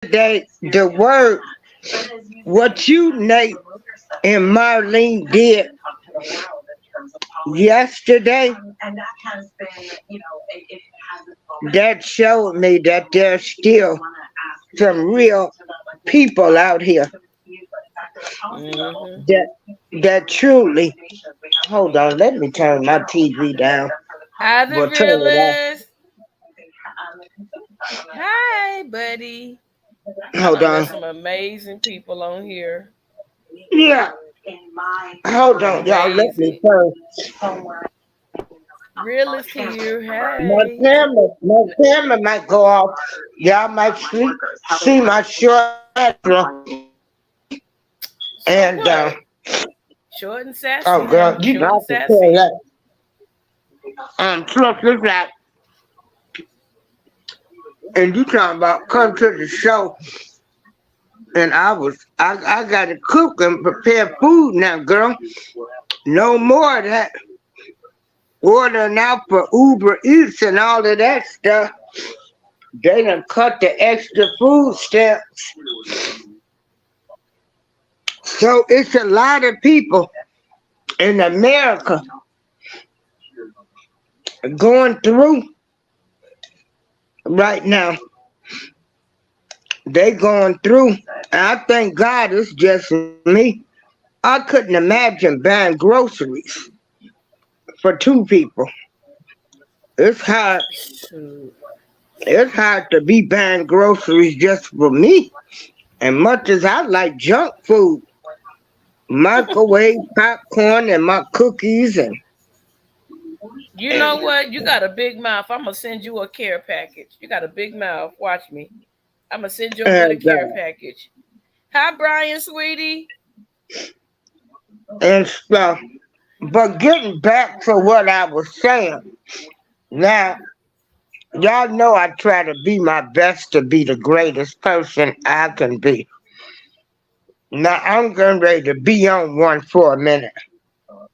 the word, what you, Nate, and Marlene did yesterday, that showed me that there's still some real people out here Mm-hmm. that that truly. Hold on, let me turn my TV down. Hi, the Well, turn it off. realist. Hi, buddy. I Hold done met on. some amazing people on here. Yeah, hold on, y'all. Let me Amazing. turn. Realist here. My Hey. camera might go off. Y'all might see my short afro. So And what? Short and oh sassy, girl, honey. you know Short and I can tell sassy. that. Plus is that, and you talking about come to the show, and I got to cook and prepare food now, girl. No more of that ordering out for Uber Eats and all of that stuff. They done cut the extra food stamps. So it's a lot of people in America going through right now. They going through. I thank God it's just me. I couldn't imagine buying groceries for two people. It's hard. Shoot. It's hard to be buying groceries just for me. And much as I like junk food, microwave popcorn and my cookies You know what? You got a big mouth. I'm gonna send you a care package. You got a big mouth. Watch me. I'm gonna send your butt a and care package. Hi, Brian, sweetie. and stuff. But getting back to what I was saying, now y'all know I try to be my best to be the greatest person I can be. Now I'm getting ready to be on one for a minute.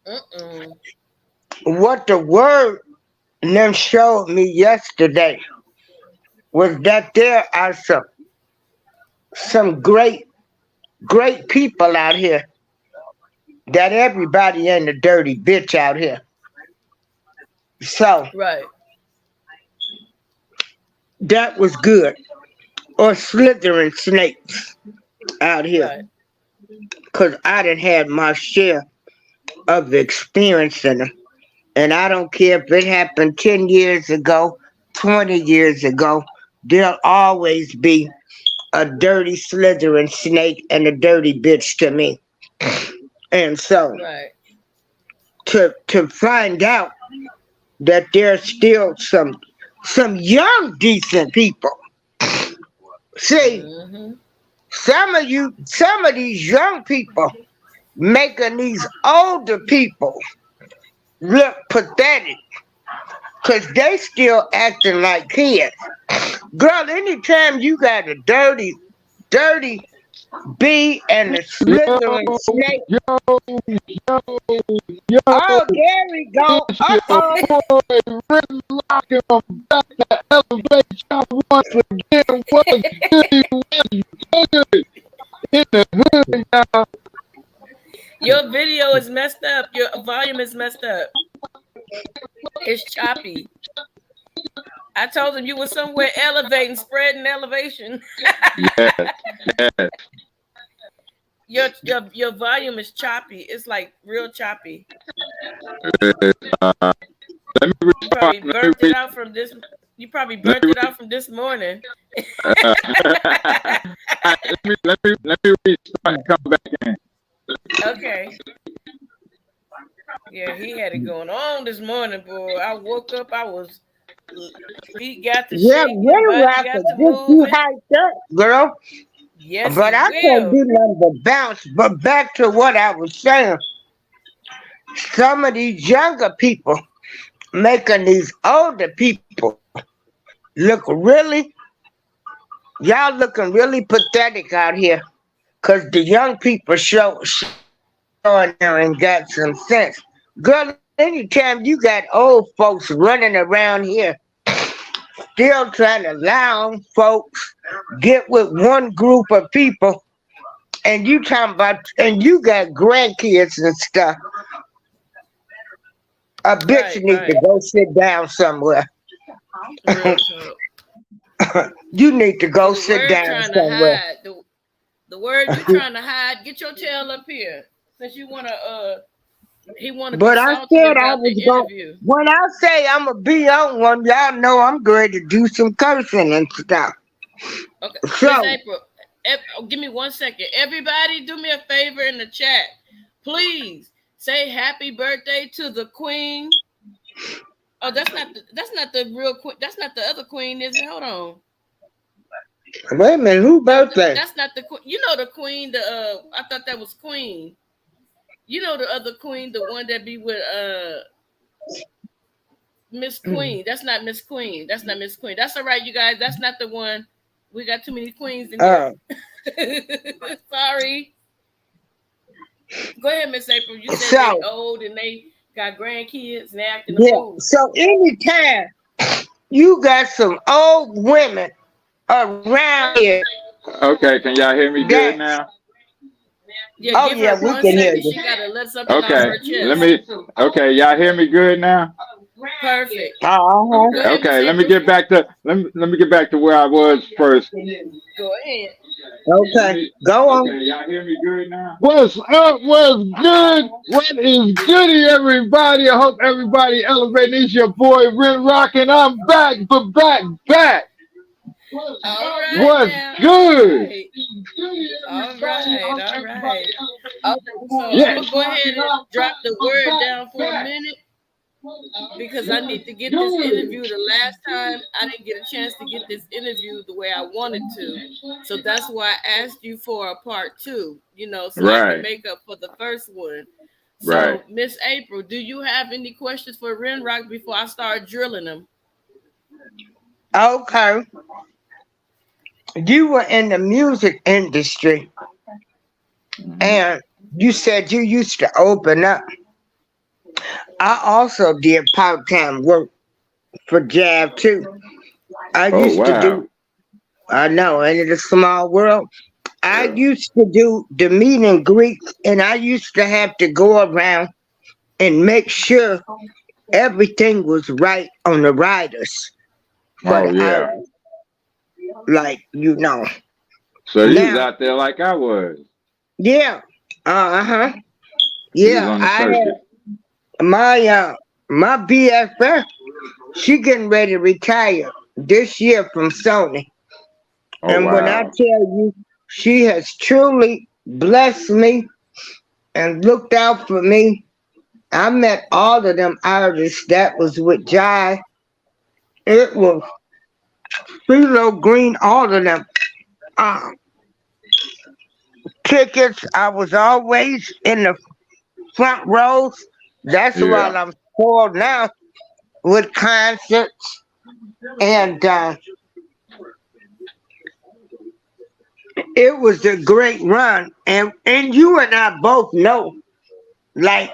Mm-mm. What the word them showed me yesterday was that there are some great people out here. That everybody ain't a dirty bitch out here. So Right. that was good. Or slithering snakes out here. Right. Cause I done had my share of experiencing them. And I don't care if it happened 10 years ago, 20 years ago, there'll always be a dirty slithering snake and a dirty bitch to me. And so Right. to find out that there's still some young decent people. See, Mm-hmm. some of these young people making these older people look pathetic because they still acting like kids. Girl, anytime you got a dirty bee and a Yo, slithering snake, yo, yo, yo, oh, there we go. it's your Uh-oh. boy, Rinroc, and I'm back to elevate y'all once again. What's good? What's good? In the hood, y'all. Your video is messed up. Your volume is messed up. It's choppy. I told him you were somewhere elevating, spreading elevation. Yeah, yeah. Your volume is choppy. It's like real choppy. Uh, let me You restart. probably burnt it out from this. You probably Let burnt me, it out from this morning. uh, let me restart and come back in. Okay. Yeah, he had it going on this morning, boy. I woke up. I was feet got to Yeah, shaking, body Rinroc got will to get you moving. hyped up, girl. Yes, But he I can't will. do nothing but bounce. But back to what I was saying, some of these younger people making these older people look really, y'all looking really pathetic out here. Cause the young people showing there and got some sense. Girl, anytime you got old folks running around here still trying to allow folks get with one group of people, and you talking about, and you got grandkids and stuff. I bet you Right, need to right. go sit down somewhere. Real talk. You need to See go the sit word down trying to somewhere. hide. The word you trying to hide, get your tail up here. Since you wanna he wanna be But I salty said I about the was going. interview. When I say I'm gonna be on one, y'all know I'm going to do some cursing and stuff. Okay. Miss So, April, give me 1 second. Everybody do me a favor in the chat. Please say happy birthday to the queen. Oh, that's not the real queen. That's not the other queen, is it? Hold on. wait a minute, who No, birthday? that's not the queen. You know the queen. I thought that was Queen. You know the other queen, the one that be with Miss Queen. That's not Miss Queen. That's not Miss Queen. That's all right, you guys. That's not the one. We got too many queens in here. Uh, Sorry. Go ahead, Miss April. You said they so old and they got grandkids and they acting a yeah. fool. So anytime you got some old women around here, Okay, can y'all hear me good that now? Yeah, oh give her yeah, we one can hear second. you. She gotta let something off Okay, her let chest. me. Okay, y'all hear me good now? Perfect. Uh-huh. Go Okay, ahead, Miss okay. Let me April. get back to let me get back to where I was first. Go ahead. Okay, go on. Okay, y'all hear me good now? What's up? What's good? What is goody, everybody? I hope everybody elevating. It's your boy Rinroc, and I'm back, but back. All right What's now. All good? right. All right. All right. Okay, so I'm Yeah. gonna go ahead and drop the word down for a minute because I need to get this interview. The last time I didn't get a chance to get this interview the way I wanted to. So that's why I asked you for a part two, so I can Right, make up for the first one. right. So, Miss April, do you have any questions for Rinroc before I start drilling them? Okay, you were in the music industry, Mhm. and you said you used to open up. I also did part-time work for Jab too. I Oh used to wow. do. I know, ain't it a small world? I Yeah. used to do the meet and greets, and I used to have to go around and make sure everything was right on the riders for Oh the yeah. artists. Like, So you was Now, out there like I was. yeah, uh-huh. You was Yeah, on the I circuit. had my BFF, she getting ready to retire this year from Sony. Oh And when I wow. tell you, she has truly blessed me and looked out for me. I met all of them artists that was with Jai. It was CeeLo Green, all of them. Uh, Tickets, I was always in the front rows. That's why Yeah. I'm spoiled now with concerts. And it was a great run. And you and I both know, like,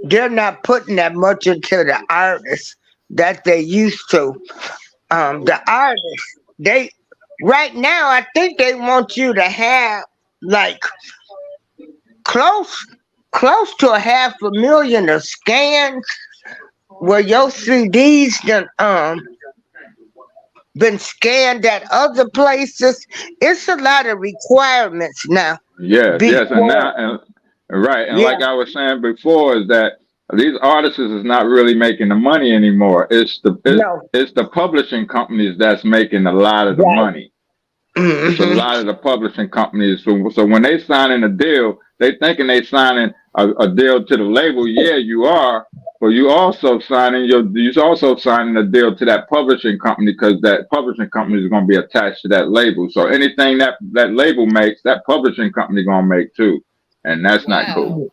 they're not putting that much into the artists that they used to. The artists, they right now, I think they want you to have like close close to a 500,000 of scans where your CDs been scanned at other places. It's a lot of requirements now. Yes, yes, and Before, now and right, and yeah, like I was saying before, is that these artists is not really making the money anymore. no, It's the publishing companies that's making a lot of the right, money. It's a hmm lot of the publishing companies. So when they signing a deal, they thinking they signing a deal to the label. Yeah, you are, but you also signing a deal to that publishing company because that publishing company is going to be attached to that label. So anything that label makes, that publishing company going to make too, and that's not cool. Wow.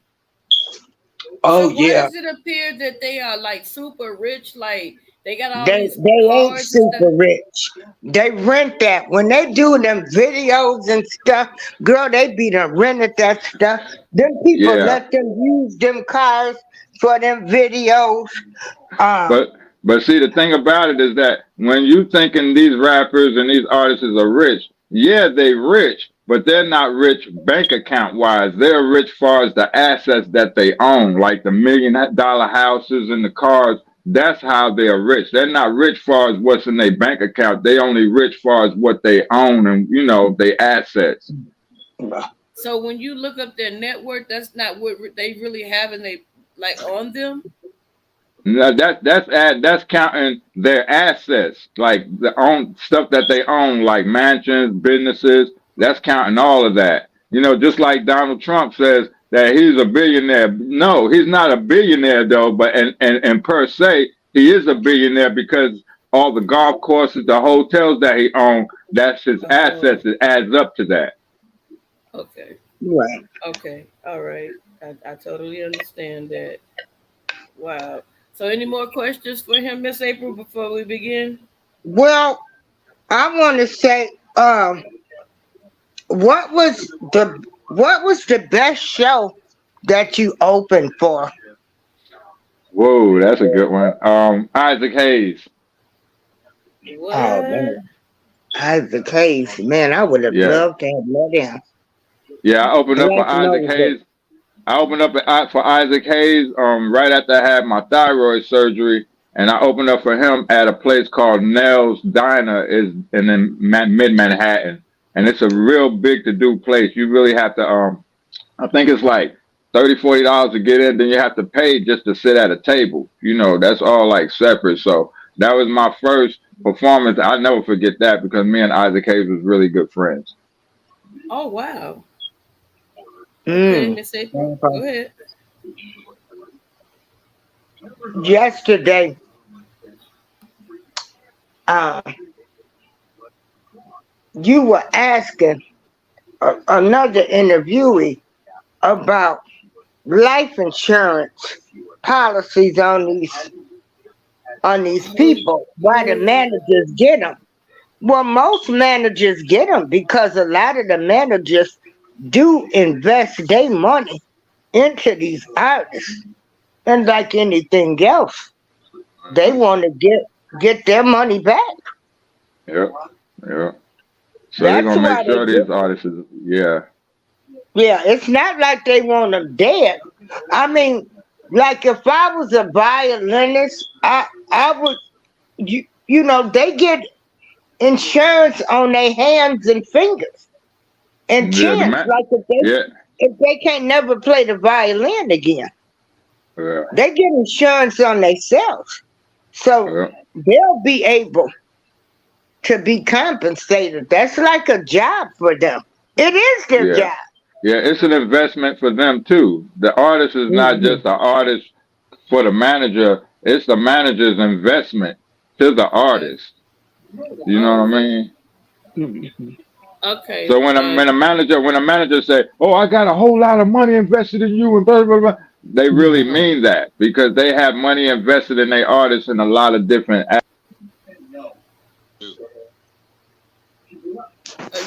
Oh So why yeah, does it appear that they are like super rich? Like they got all these they ain't cars and stuff. super rich. They rent that when they do them videos and stuff. Girl, they be done rented that stuff. Them people Yeah, let them use them cars for them videos. Uh, but But see, the thing about it is that when you thinking these rappers and these artists are rich, yeah, they rich, but they're not rich bank account wise. They're rich far as the assets that they own, like the $1 million houses and the cars. That's how they're rich. They're not rich far as what's in their bank account. They only rich far as what they own and their assets. So when you look up their net worth, that's not what they really have, and they like on them. No, that's counting their assets, like the own stuff that they own, like mansions, businesses. That's counting all of that. Just like Donald Trump says that he's a billionaire. No, he's not a billionaire though. But and per se, he is a billionaire because all the golf courses, the hotels that he owns, that's his assets. It adds up to that. Okay. Right. Okay. All right. I totally understand that. Wow. So any more questions for him, Miss April, before we begin? Well, I want to say, what was the best show that you opened for? Whoa, that's a good one. Isaac Hayes. What? Oh man, Isaac Hayes, man, I would have loved to have met him. Yeah, I opened up for Isaac Hayes. I opened up for Isaac Hayes right after I had my thyroid surgery, and I opened up for him at a place called Nell's Diner is in mid Manhattan, and it's a real big to do place. You really have to I think it's like $30-$40 to get in, then you have to pay just to sit at a table. That's all like separate. So that was my first performance. I'll never forget that because me and Isaac Hayes was really good friends. Oh wow. Okay, Miss April, go ahead. Yesterday, you were asking another interviewee about life insurance policies on these people. Why the managers get them? Well, most managers get them because a lot of the managers do invest their money into these artists, and like anything else, they want to get their money back. Yeah. So they're gonna make sure these artists, yeah, it's not like they want them dead. I mean, like if I was a violinist, I would, they get insurance on their hands and fingers and chins. Like if they can't never play the violin again, they get insurance on themselves, so they'll be able to be compensated. That's like a job for them. It is their job. Yeah, it's an investment for them too. The artist is not just an artist for the manager; it's the manager's investment to the artist. You know what I mean? Okay. So when a manager say, "Oh, I got a whole lot of money invested in you," and blah blah blah, they really mean that because they have money invested in their artists in a lot of different. Are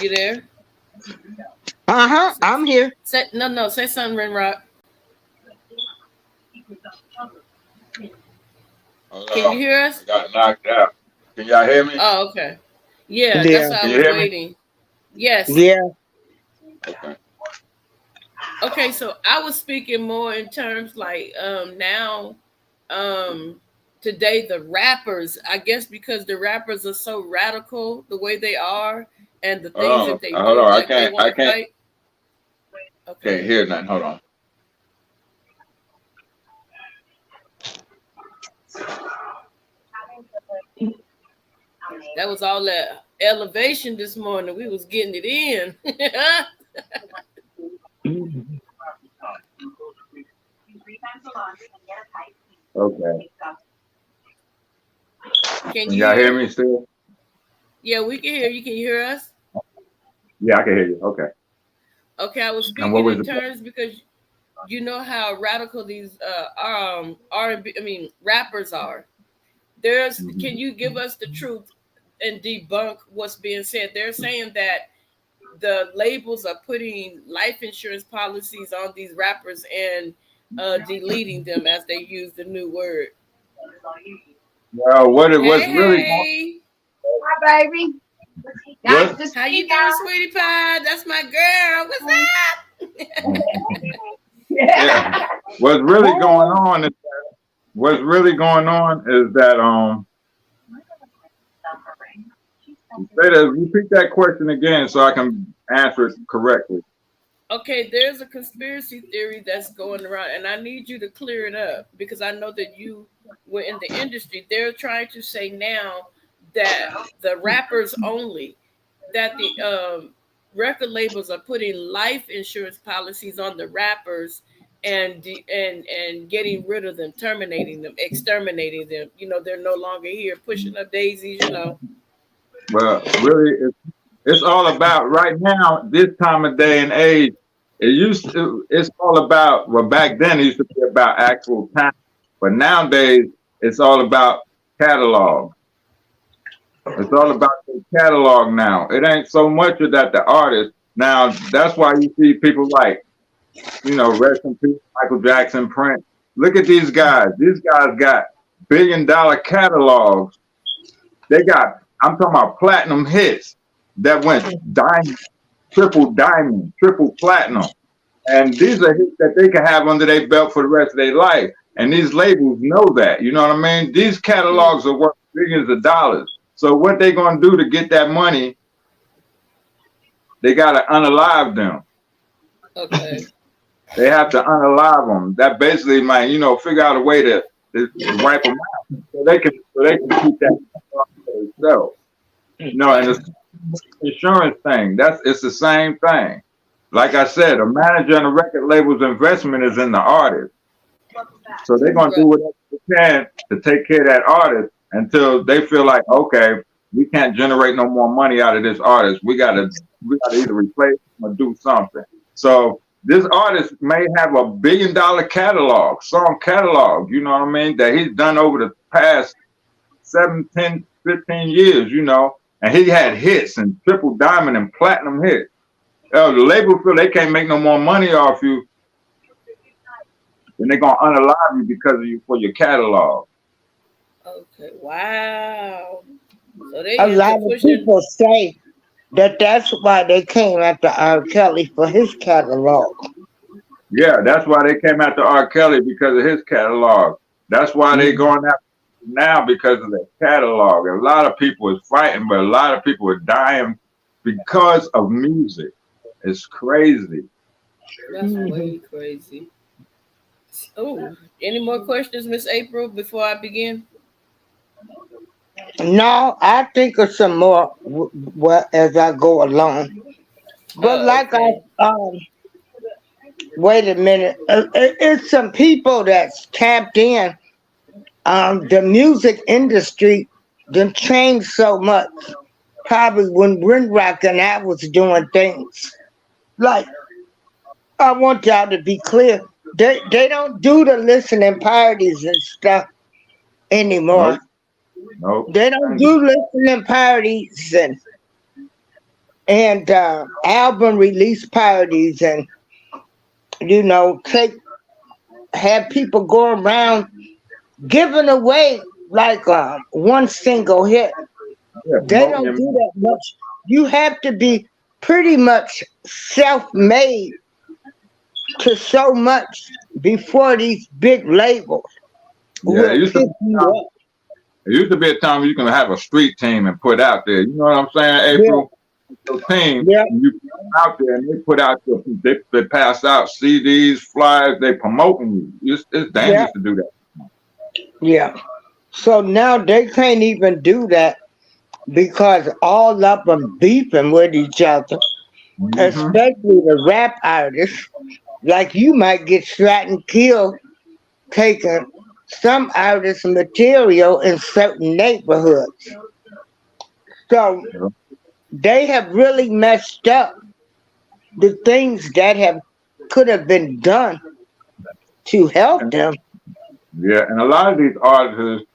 you there? I'm here. Say something, Rinroc. Can you hear us? I got knocked out. Can y'all hear me? Oh, okay. Yeah, that's why I was waiting. Yes. Yeah. Okay, so I was speaking more in terms like now today the rappers, I guess because the rappers are so radical the way they are and the things that they do. Hold on, like I can't. Fight. Okay. Can't hear nothing. Hold on. That was all that elevation this morning. We was getting it in. Okay. Can y'all hear me still? Yeah, we can hear you. Can you hear us? Yeah, I can hear you. Okay. Okay, I was speaking in terms because you know how radical these R&B, rappers are. Can you give us the truth and debunk what's being said? They're saying that the labels are putting life insurance policies on these rappers and deleting them as they use the new word. Well, what's really going Hey, Hi, baby. how you doing, sweetie pie? That's my girl. What's up? yeah, what's really going on is that say that, repeat that question again so I can answer it correctly. Okay, there's a conspiracy theory that's going around, and I need you to clear it up because I know that you were in the industry. They're trying to say now that the rappers only, that the record labels are putting life insurance policies on the rappers and getting rid of them, terminating them, exterminating them. You know, they're no longer here pushing up daisies. You know. Well, really, it's all about right now, this time of day and age. It's all about, well, back then it used to be about actual time, but nowadays it's all about catalog. It's all about the catalog now. It ain't so much of that the artist. Now, that's why you see people like, rest in peace, Michael Jackson, Prince. Look at these guys. These guys got billion-dollar catalogs. They got, I'm talking about platinum hits that went diamond, triple platinum. And these are hits that they can have under their belt for the rest of their life. And these labels know that. You know what I mean? These catalogs are worth billions of dollars. So what they going to do to get that money, they got to unalive them. Okay. They have to unalive them. That basically might, figure out a way to wipe them out so they can keep that for themselves. And the insurance thing, it's the same thing. Like I said, a manager and a record label's investment is in the artist. So they're going to do whatever they can to take care of that artist until they feel like, okay, we can't generate no more money out of this artist. We gotta either replace him or do something. So this artist may have a $1 billion catalog, song catalog, you know what I mean, that he's done over the past 7, 10, 15 years, and he had hits and triple diamond and platinum hits. The label feel they can't make no more money off you, then they're gonna unalive you because of you for your catalog. Okay. Wow. So they A lot of people say that that's why they came after R. Kelly for his catalog. Yeah, that's why they came after R. Kelly, because of his catalog. That's why they going after him now, because of the catalog. A lot of people is fighting, but a lot of people are dying because of music. It's crazy. That's way crazy. Oh, any more questions, Miss April, before I begin? No, I think of some more as I go along. But Okay. wait a minute. It's some people that's tapped in. The music industry done changed so much. Probably when Rinroc and I was doing things. Like, I want y'all to be clear. They don't do the listening parties and stuff anymore. Nope. They don't do listening parties and album release parties and have people go around giving away like one single hit. Yeah, They don't do that much. You have to be pretty much self-made to so much before these big labels Yeah, will pick you up. it used to be a time where you can have a street team and put out there. You know what I'm saying, April? Your team, you put them out there and they put out they pass out CDs, flyers, they promoting you. It's dangerous to do that. Yeah. So now they can't even do that because all of them beefing with each other, especially the rap artists. Like you might get shot and killed taking some artists' material in certain neighborhoods. So they have really messed up the things that could have been done to help them. Yeah, and a lot of these artists,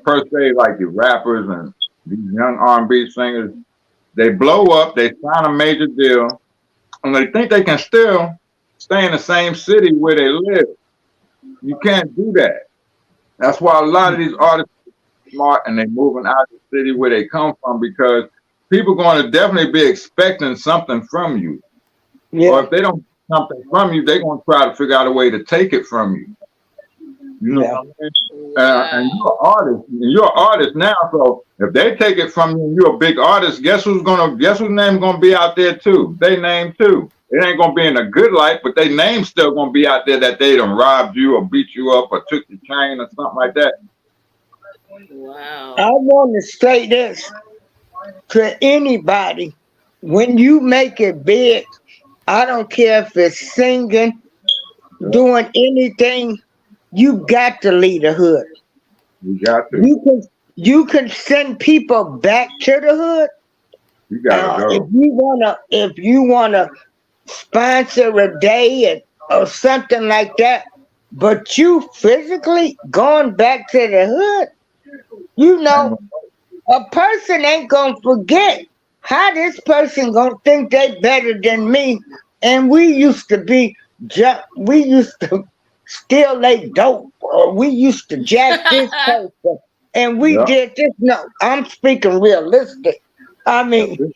per se, like the rappers and these young R&B singers, they blow up, they sign a major deal, and they think they can still stay in the same city where they live. You can't do that. That's why a lot of these artists smart and they moving out of the city where they come from because people going to definitely be expecting something from you. Or Yeah, if they don't get something from you, they're going to try to figure out a way to take it from you. You know yeah. what I mean? And Wow. you're an artist. And you're an artist now. So if they take it from you and you're a big artist, guess whose name gonna be out there too? They name too. It ain't gonna be in a good light, but they name still gonna be out there that they done robbed you or beat you up or took your chain or something like that. Wow. I want to say this to anybody. When you make it big, I don't care if it's singing, Yeah, doing anything, you got to leave the hood. you got to. You can send people back to the hood. You gotta If go. you wanna sponsor a day or something like that, but you physically going back to the hood, you Ain't know, gonna- a person ain't gonna forget how this person gonna think they better than me. And we used to still lay dope, or we used to jack this person, and we Yeah, did this. No, I'm speaking realistic. I that's mean, it.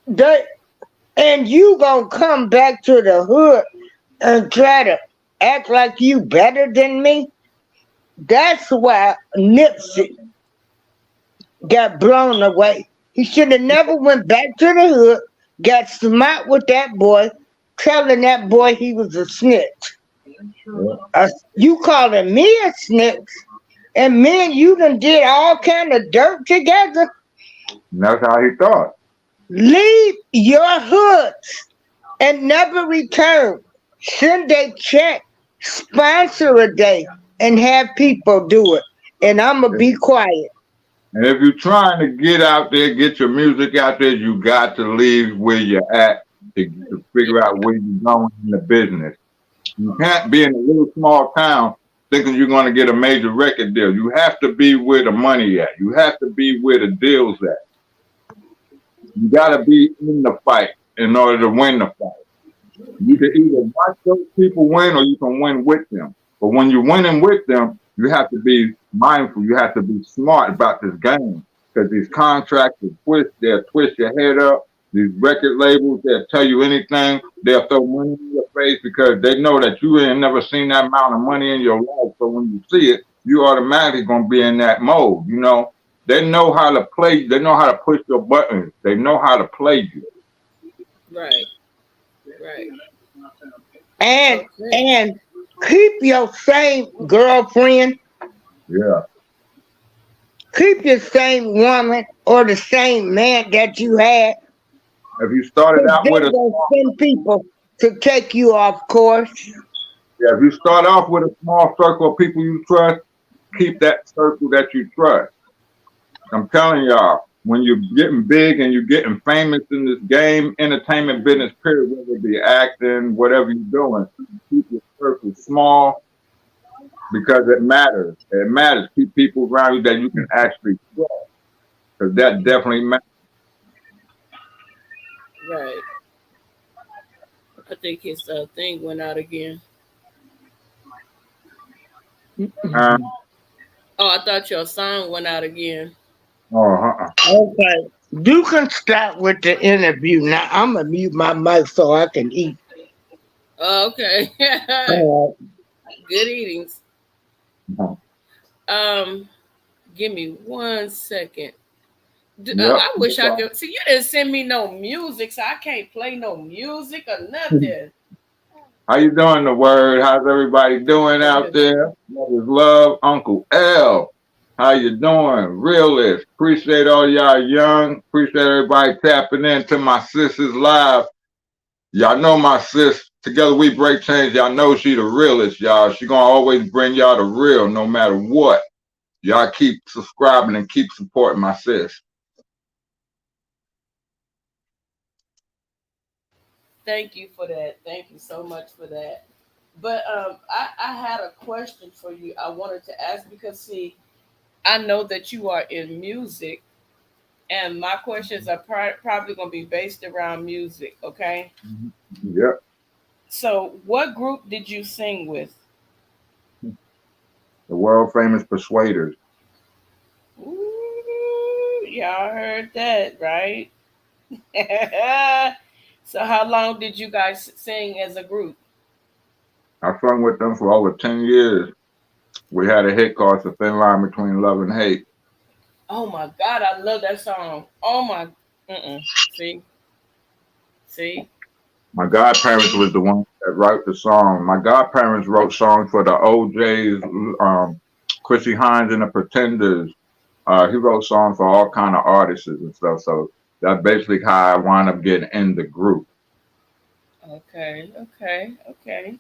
they and you gonna come back to the hood and try to act like you better than me. That's why Nipsey got blown away. He should have never went back to the hood, got smart with that boy, telling that boy he was a snitch. Yeah. You calling me a snitch, and me and you done did all kind of dirt together. And that's how he thought. Leave your hoods and never return. Send a check, sponsor a day, and have people do it. And I'ma be quiet. And if you're trying to get out there, get your music out there, you got to leave where you're at to figure out where you're going in the business. You can't be in a little small town thinking you're going to get a major record deal. You have to be where the money at. You have to be where the deal's at. You got to be in the fight in order to win the fight. You can either watch those people win or you can win with them. But when you're winning with them, you have to be mindful. You have to be smart about this game because these contracts they'll twist your head up. These record labels, they'll tell you anything. They'll throw money in your face because they know that you ain't never seen that amount of money in your life. So when you see it, you automatically gonna be in that mode. You know, they know how to play. They know how to push your buttons. They know how to play you. Right. Right. And Okay. and keep your same girlfriend, Yeah. keep your same woman or the same man that you had. If you started 'Cause out with they a gonna send people to take you off course. Yeah, if you start off with a small circle of people you trust, keep that circle that you trust. I'm telling y'all, when you're getting big and you're getting famous in this game, entertainment business, period, whether it be acting, whatever you're doing, keep your circle small because it matters. It matters. Keep people around you that you can actually trust because that definitely matters. Right. I think his thing went out again. Uh, Oh, I thought your song went out again. uh-huh. Okay. You can start with the interview now. I'm gonna mute my mic so I can eat. Oh, okay. Uh, Good eatings. Uh-huh. Um, give me 1 second. Yep. I wish I could see. You didn't send me no music, so I can't play no music or nothing. How you doing, the word? How's everybody doing out there? Mother's love, Uncle L. How you doing? Realist. Appreciate all y'all young. Appreciate everybody tapping into my sister's live. Y'all know my sis. Together we break chains. Y'all know she the realest, y'all. She gonna always bring y'all the real no matter what. Y'all keep subscribing and keep supporting my sis. Thank you for that. Thank you so much for that. But I had a question for you. I wanted to ask because see, I know that you are in music, and my questions are probably going to be based around music. Okay. Yep. So, what group did you sing with? The world famous persuaders. Ooh, y'all heard that, right? So how long did you guys sing as a group? I sung with them for over 10 years. We had a hit called "The Thin Line Between Love and Hate." Oh my God, I love that song. Oh my, see, see, My godparents see. was the one that wrote the song. My godparents wrote songs for the OJs, Chrissy Hines and the Pretenders. He wrote songs for all kind of artists and stuff. So that's basically how I wound up getting in the group. Okay, okay, okay.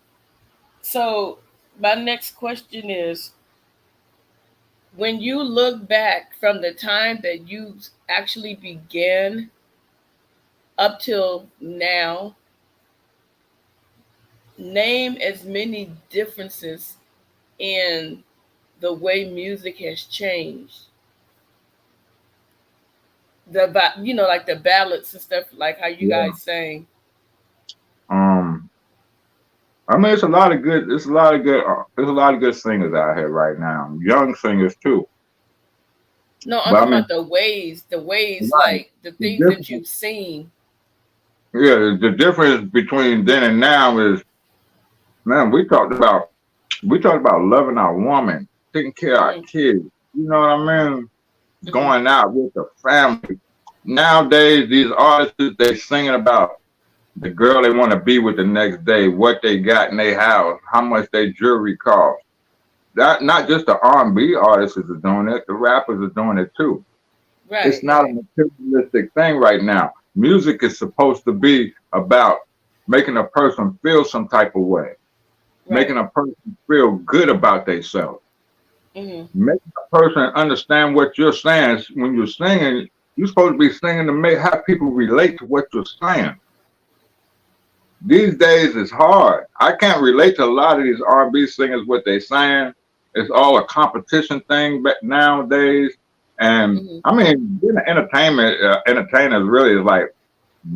So my next question is, when you look back from the time that you actually began up till now, name as many differences in the way music has changed. Like the ballads and stuff, like how you Yeah. guys sang. Um, I mean, it's a lot of good. It's a lot of good. There's a lot of good singers out here right now. Young singers too. No, I'm But I talking mean, about the ways, right. like the The things that difference, you've seen. yeah, the difference between then and now is, man, we talked about loving our woman, taking care of our Mm, kids. You know what I mean? mm-hmm. Going out with the family. Nowadays, these artists they singing about the girl they want to be with the next day, what they got in their house, how much their jewelry costs. That not just the R&B artists are doing it, the rappers are doing it too. It's Right, not a right, materialistic thing right now. Music is supposed to be about making a person feel some type of way, making right. a person feel good about themselves, Mm-hmm. making a person understand what you're saying. When you're singing, you're supposed to be singing to make have people relate to what you're saying. These days it's hard. I can't relate to a lot of these R&B singers what they saying. It's all a competition thing but nowadays. And Mm-hmm. I mean, being an entertainer really is like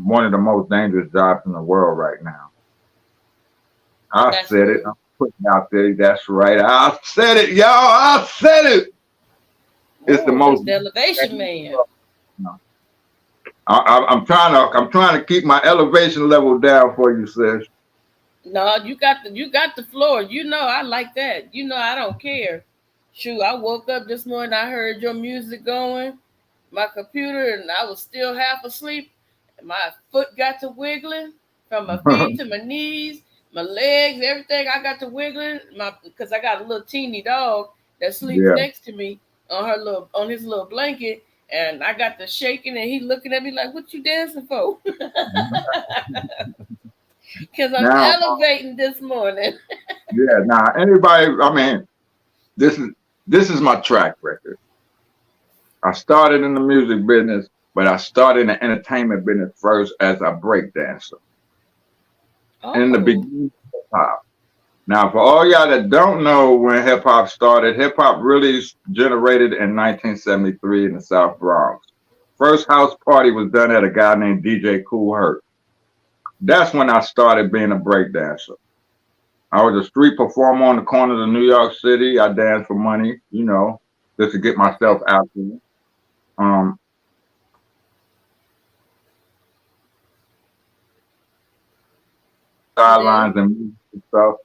one of the most dangerous jobs in the world right now. I That's said it. true. I'm putting it out there. That's right. I said it, y'all. I said it. It's the Oh, most Mr. Elevation Man. I'm trying to keep my elevation level down for you, sis. No, you got the floor. You know I like that. You know I don't care. Shoot, I woke up this morning, I heard your music going, my computer, and I was still half asleep. My foot got to wiggling from my feet to my knees, my legs, everything. I got to wiggling. Because I got a little teeny dog that sleeps Yeah. next to me on his little blanket, and I got the shaking, and he looking at me like, "What you dancing for?" Because I'm Now, elevating this morning. yeah. Now, anybody. I mean, this is this is my track record. I started in the music business, but I started in the entertainment business first as a break dancer in the Oh, beginning of hip hop. Now, for all y'all that don't know when hip hop started, hip hop really generated in 1973 in the South Bronx. First house party was done at a guy named DJ Kool Herc. That's when I started being a break dancer. I was a street performer on the corners of New York City. I danced for money, just to get myself okay. out there. Um, You there? Sidelines and music and stuff.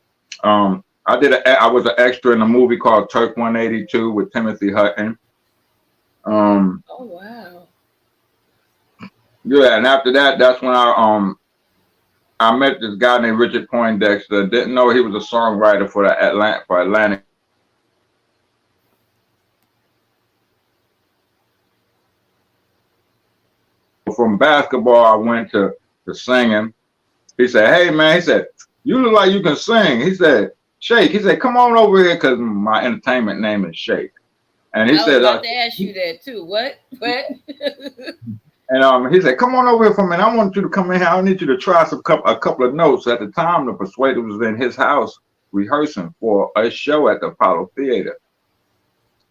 I was an extra in a movie called Turk 182 with Timothy Hutton. Um, Oh, wow. yeah, and after that, that's when I met this guy named Richard Poindexter. Didn't know he was a songwriter for the Atlantic. From basketball, I went to singing. He said, "Hey man," he said, "you look like you can sing." He said, "Shake." He said, "Come on over here," because my entertainment name is Shake. And he I was said, about to ask you that too. What? What? he said, "Come on over here for a minute. I want you to come in here. I need you to try a couple of notes." At the time, the Persuader was in his house rehearsing for a show at the Apollo Theater.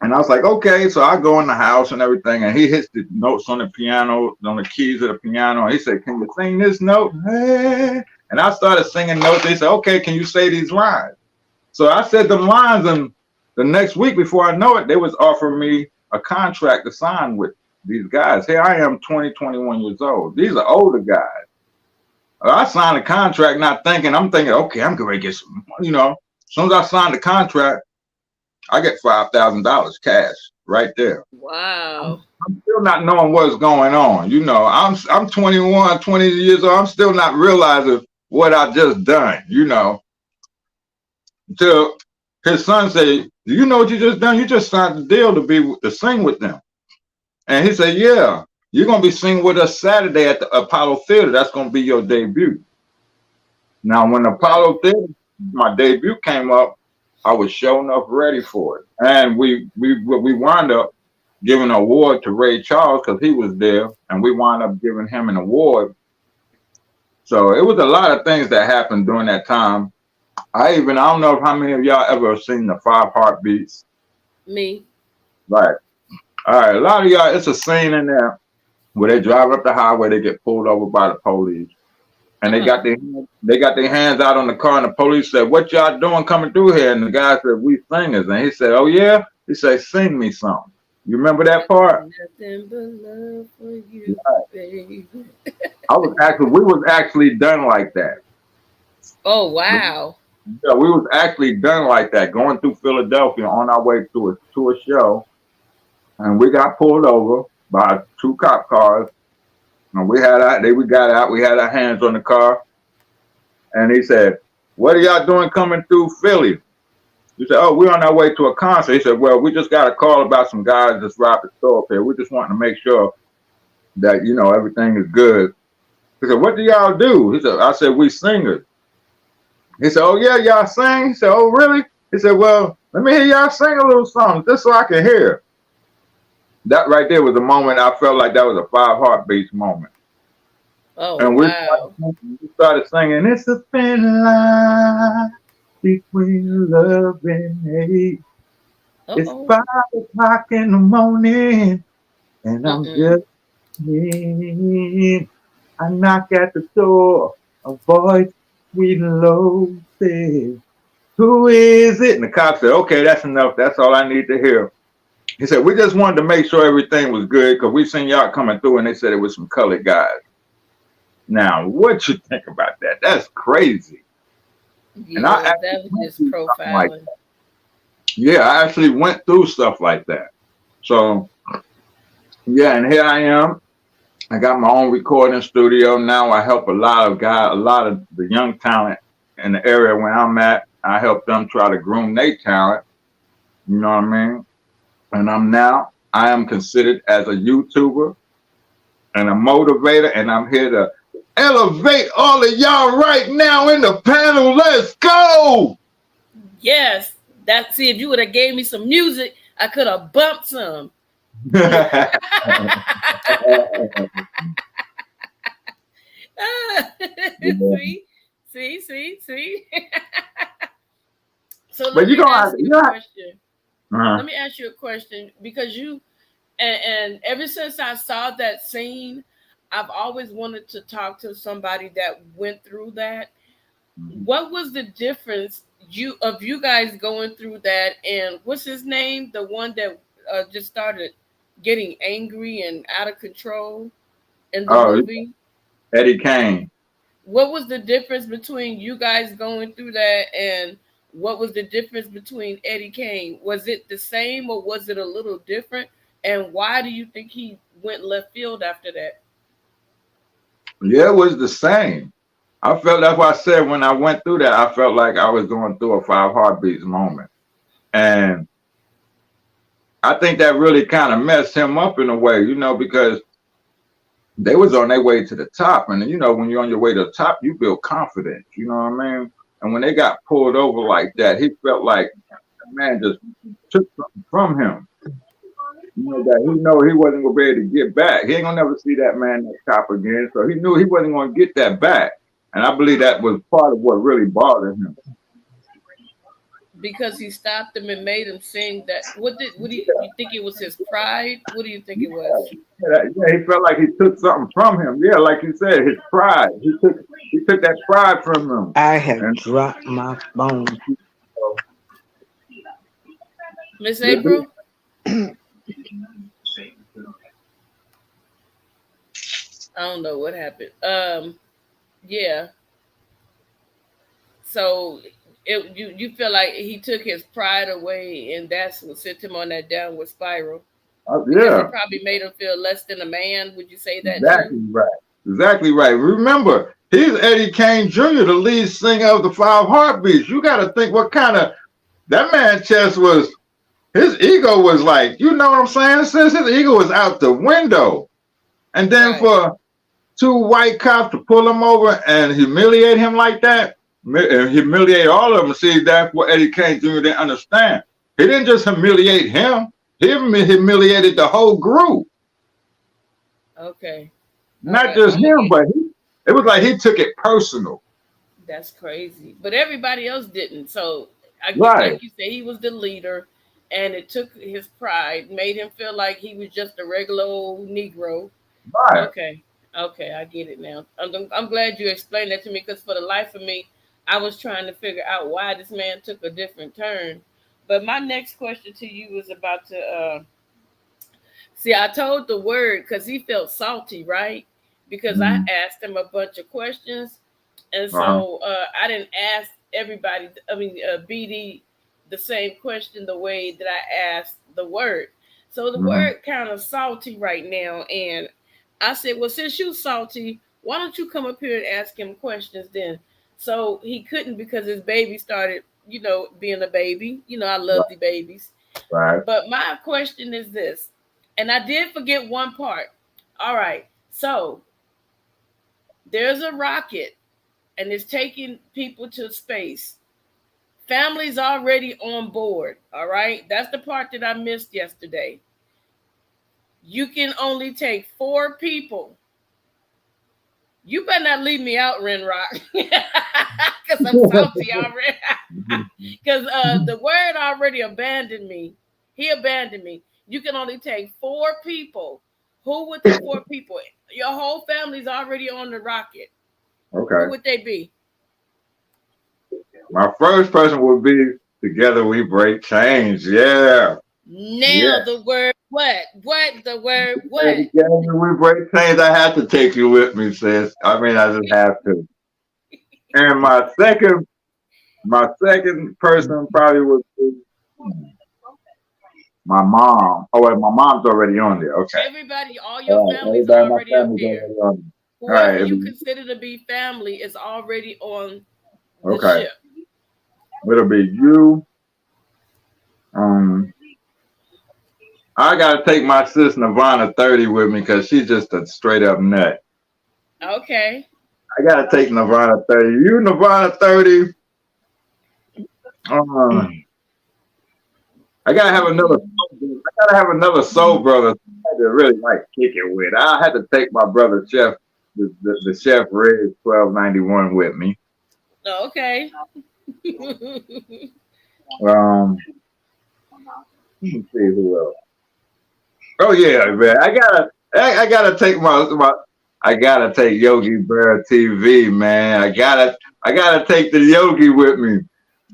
And I was like, okay. So I go in the house and everything, and he hits the notes on the piano, on the keys of the piano. And he said, "Can you sing this note?" Hey. And I started singing notes. They said, "Okay, can you say these lines?" So I said them lines, and the next week, before I know it, they was offering me a contract to sign with these guys. Here I am, 20, 21 years old. These are older guys. I signed a contract not thinking, I'm thinking, okay, I'm going to get some, you know. As soon as I signed the contract, I get $5,000 cash right there. Wow. I'm still not knowing what's going on. You know, I'm 21, 20 years old. I'm still not realizing what I just done, you know. Until his son said, do you know what you just done? You just signed the deal to sing with them. And he said, yeah, you're going to be singing with us Saturday at the Apollo Theater. That's going to be your debut. Now, when Apollo Theater, my debut came up, I was sure enough ready for it. And we wound up giving an award to Ray Charles because he was there, and we wound up giving him an award. So it was a lot of things that happened during that time. I don't know how many of y'all ever seen the 5 Heartbeats. Me. Right. All right. A lot of y'all, it's a scene in there where they drive up the highway, they get pulled over by the police. And they got their hands out on the car, and the police said, what y'all doing coming through here? And the guy said, we singers. And he said, oh yeah? He said, sing me something. You remember that part? Nothing but love for you, baby. We was actually done like that. Oh wow. Yeah, we was actually done like that, going through Philadelphia on our way to a show. And we got pulled over by 2 cop cars. And we got out, we had our hands on the car. And he said, what are y'all doing coming through Philly? We said, oh, we're on our way to a concert. He said, well, we just got a call about some guys that's robbed the store up here. We just wanting to make sure that, you know, everything is good. He said, what do y'all do? He said, I said, we singers. He said, oh, yeah, y'all sing? He said, oh, really? He said, well, let me hear y'all sing a little song just so I can hear. That right there was the moment I felt like that was a 5 Heartbeats moment. Oh, and wow. we started singing, it's a thin line between love and hate. It's 5 o'clock in the morning, and I'm just me. I knock at the door, a voice sweet and low says, who is it? And the cop said, okay, that's enough. That's all I need to hear. He said, we just wanted to make sure everything was good because we seen y'all coming through, and they said it was some colored guys. Now, what you think about that? That's crazy. Yeah, and I that was just profiling. Like yeah, I actually went through stuff like that. So, yeah, and here I am. I got my own recording studio now. I help a lot of the young talent in the area where I'm at. I help them try to groom their talent. You know what I mean? And I am considered as a YouTuber and a motivator, and I'm here to elevate all of y'all right now in the panel. Let's go. Yes. See, if you would have gave me some music, I could have bumped some. See. So let me ask you a question. Let me ask you a question, because you and ever since I saw that scene, I've always wanted to talk to somebody that went through that. What was the difference of you guys going through that, and what's his name, the one that just started getting angry and out of control in the movie? Eddie Kane. What was the difference between you guys going through that, and what was the difference between Eddie Kane? Was it the same, or was it a little different? And why do you think he went left field after that? Yeah, it was the same. I felt, that's why I said when I went through that, I felt like I was going through a 5 Heartbeats moment. And I think that really kind of messed him up in a way, you know, because they was on their way to the top. And, you know, when you're on your way to the top, you build confidence, you know what I mean? And when they got pulled over like that, he felt like the man just took something from him. You know, that he know he wasn't going to be able to get back. He ain't going to never see that man that cop again. So he knew he wasn't going to get that back. And I believe that was part of what really bothered him. Because he stopped him and made him sing that. What do you think it was, his pride? What do you think it was? Yeah, he felt like he took something from him. Yeah, like you said, his pride. He took that pride from him. I have dropped my phone. Miss April? I don't know what happened. Yeah. So you feel like he took his pride away, and that's what sent him on that downward spiral because it Yeah, probably made him feel less than a man. Would you say that too? exactly right. Exactly right. Remember, he's Eddie Kane Jr., the lead singer of the Five Heartbeats. You got to think what kind of that man's chest was. His ego was like, you know what I'm saying? Since his ego was out the window, and then Right. for two white cops to pull him over and humiliate him like that, and humiliate all of them. See, that's what Eddie Kane Jr. didn't understand. He didn't just humiliate him; he humiliated the whole group, Okay. All not right. just I'm gonna him. get. But it was like he took it personal. That's crazy. But everybody else didn't. So I get, Right, like you say, he was the leader, and it took his pride, made him feel like he was just a regular old Negro. right. Okay. Okay, I get it now. I'm glad you explained that to me because for the life of me, I was trying to figure out why this man took a different turn. But my next question to you was about to see. I told the word because he felt salty, right? Because I Mm-hmm. asked him a bunch of questions, and Uh-huh. so I didn't ask everybody. I mean, BD the same question the way that I asked the word. So the Mm-hmm. word kind of salty right now, and I said, "Well, since you salty, why don't you come up here and ask him questions then?" So he couldn't because his baby started, being a baby. I love the babies. Right. But my question is this, and I did forget one part. All right, so there's a rocket, and it's taking people to space. Family's already on board. All right, that's the part that I missed yesterday. You can only take 4 people. You better not leave me out, Rinroc, because I'm salty already. Because the word already abandoned me. He abandoned me. You can only take 4 people. Who would the 4 people? Your whole family's already on the rocket. Who Okay. would they be? My first person would be Together We Break Chains. Yeah. Now Yeah. the word what? What the word Hey, what? Together We Break Chains. I have to take you with me, sis. I mean, I just have to. And my second person probably would be my mom. Oh wait, my mom's already on there. Okay. Everybody, all your All right. family's Everybody in already my up family's there. already on there. All Whoever right. you consider to be family is already on the Okay. ship. It'll be you. Um, I gotta take my sis Nirvana 30 with me because she's just a straight up nut. Okay. I gotta take Nirvana 30. You Nirvana 30. Uh, I gotta have another. I gotta have another soul brother to really like kick it with. I had to take my brother Chef, the Chef Red 1291 with me. Okay. Um, let me see who else. Oh yeah, man. I gotta take I gotta take Yogi Bear TV, man. I gotta take the Yogi with me.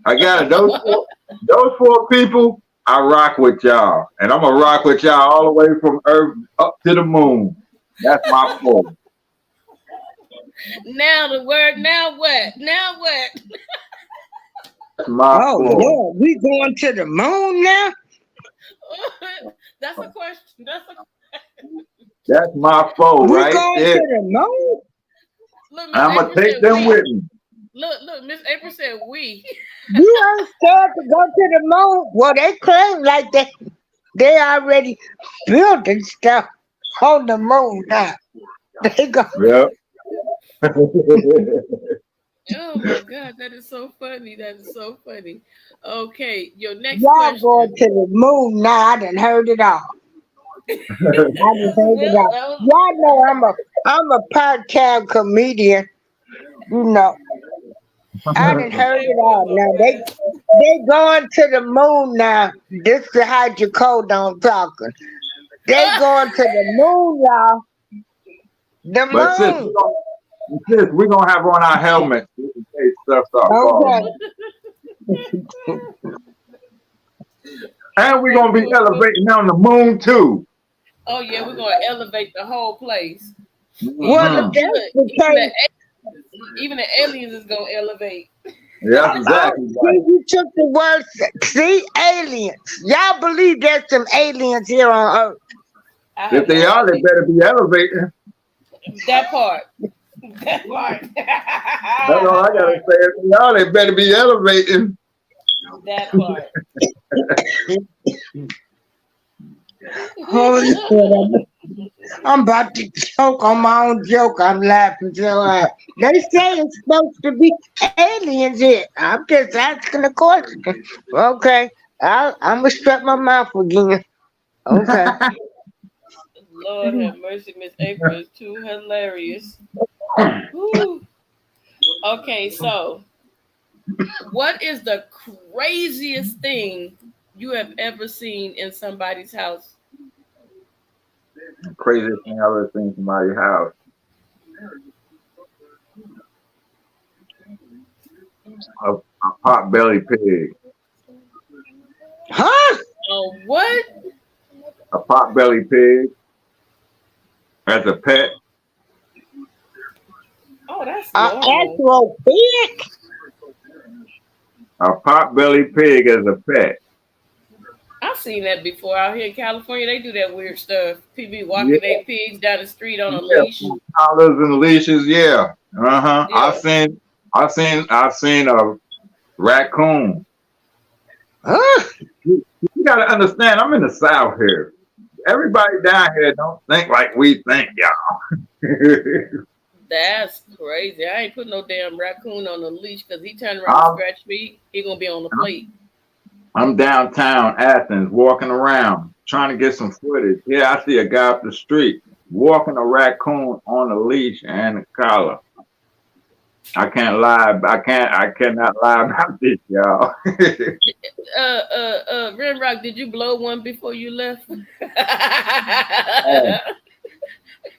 I got it. Those four people, I rock with y'all. And I'm gonna rock with y'all all the way from Earth up to the moon. That's my four. Now the word. Now what? Now what? That's my Oh four. Lord, we going to the moon now? That's a question. That's my four We right going there. to the moon? Look, And Miss I'm gonna April take said them we. with me. Look, Miss April said we. You ain't scared to go to the moon? Well, they claim like they already building stuff on the moon now. They go, Yep. Oh my God, that is so funny. That is so funny. Okay, your next y'all going question. to the moon now? I done heard it all. I done heard it all. That was Y'all know I'm a part-time comedian. You know, I done Miss heard it April is all. a Now mess. they going to the moon now. This is how you code on talking. They going to the moon, y'all. The But sis, moon. we're gonna have on our helmets in case stuff start falling. Okay. And we're Okay, gonna be elevating on the moon too. oh yeah, we're gonna elevate the whole place. Well, Even if Mm-hmm. that's the case, even the aliens is gonna elevate. That's oh, exactly see, right. you took the word, see, aliens. Y'all believe there's some aliens here on Earth? I If have they no are, they idea. better be elevating. That part. That part. That's all I That gotta part. say. If they are, they better be elevating. That part. Holy shit, I'm about to choke on my own joke. I'm laughing so hard. They say it's supposed to be aliens here. I'm just asking a question. Okay, I'm gonna shut my mouth again. Okay. Lord have mercy, Miss April is too hilarious. Whew. Okay, so what is the craziest thing you have ever seen in somebody's house? Craziest thing I've ever seen in somebody's house. A pot belly pig. Huh? Oh, what? A pot belly pig as a pet. Oh, that's An normal. actual pig? A pot belly pig as a pet. I've seen that before out here in California. They do that weird stuff. People be Yeah, walking their pigs down the street on a yeah. leash. Collars and leashes. Yeah. Uh-huh. I've Yeah. seen. I've seen a raccoon. Huh? You gotta understand. I'm in the South here. Everybody down here don't think like we think, y'all. That's crazy. I ain't put no damn raccoon on a leash because he turned around and I'm, scratched me. He gonna be on the plate. I'm downtown Athens, walking around, trying to get some footage. Yeah, I see a guy up the street walking a raccoon on a leash and a collar. I can't lie. I cannot lie about this, y'all. Rinroc, did you blow one before you left?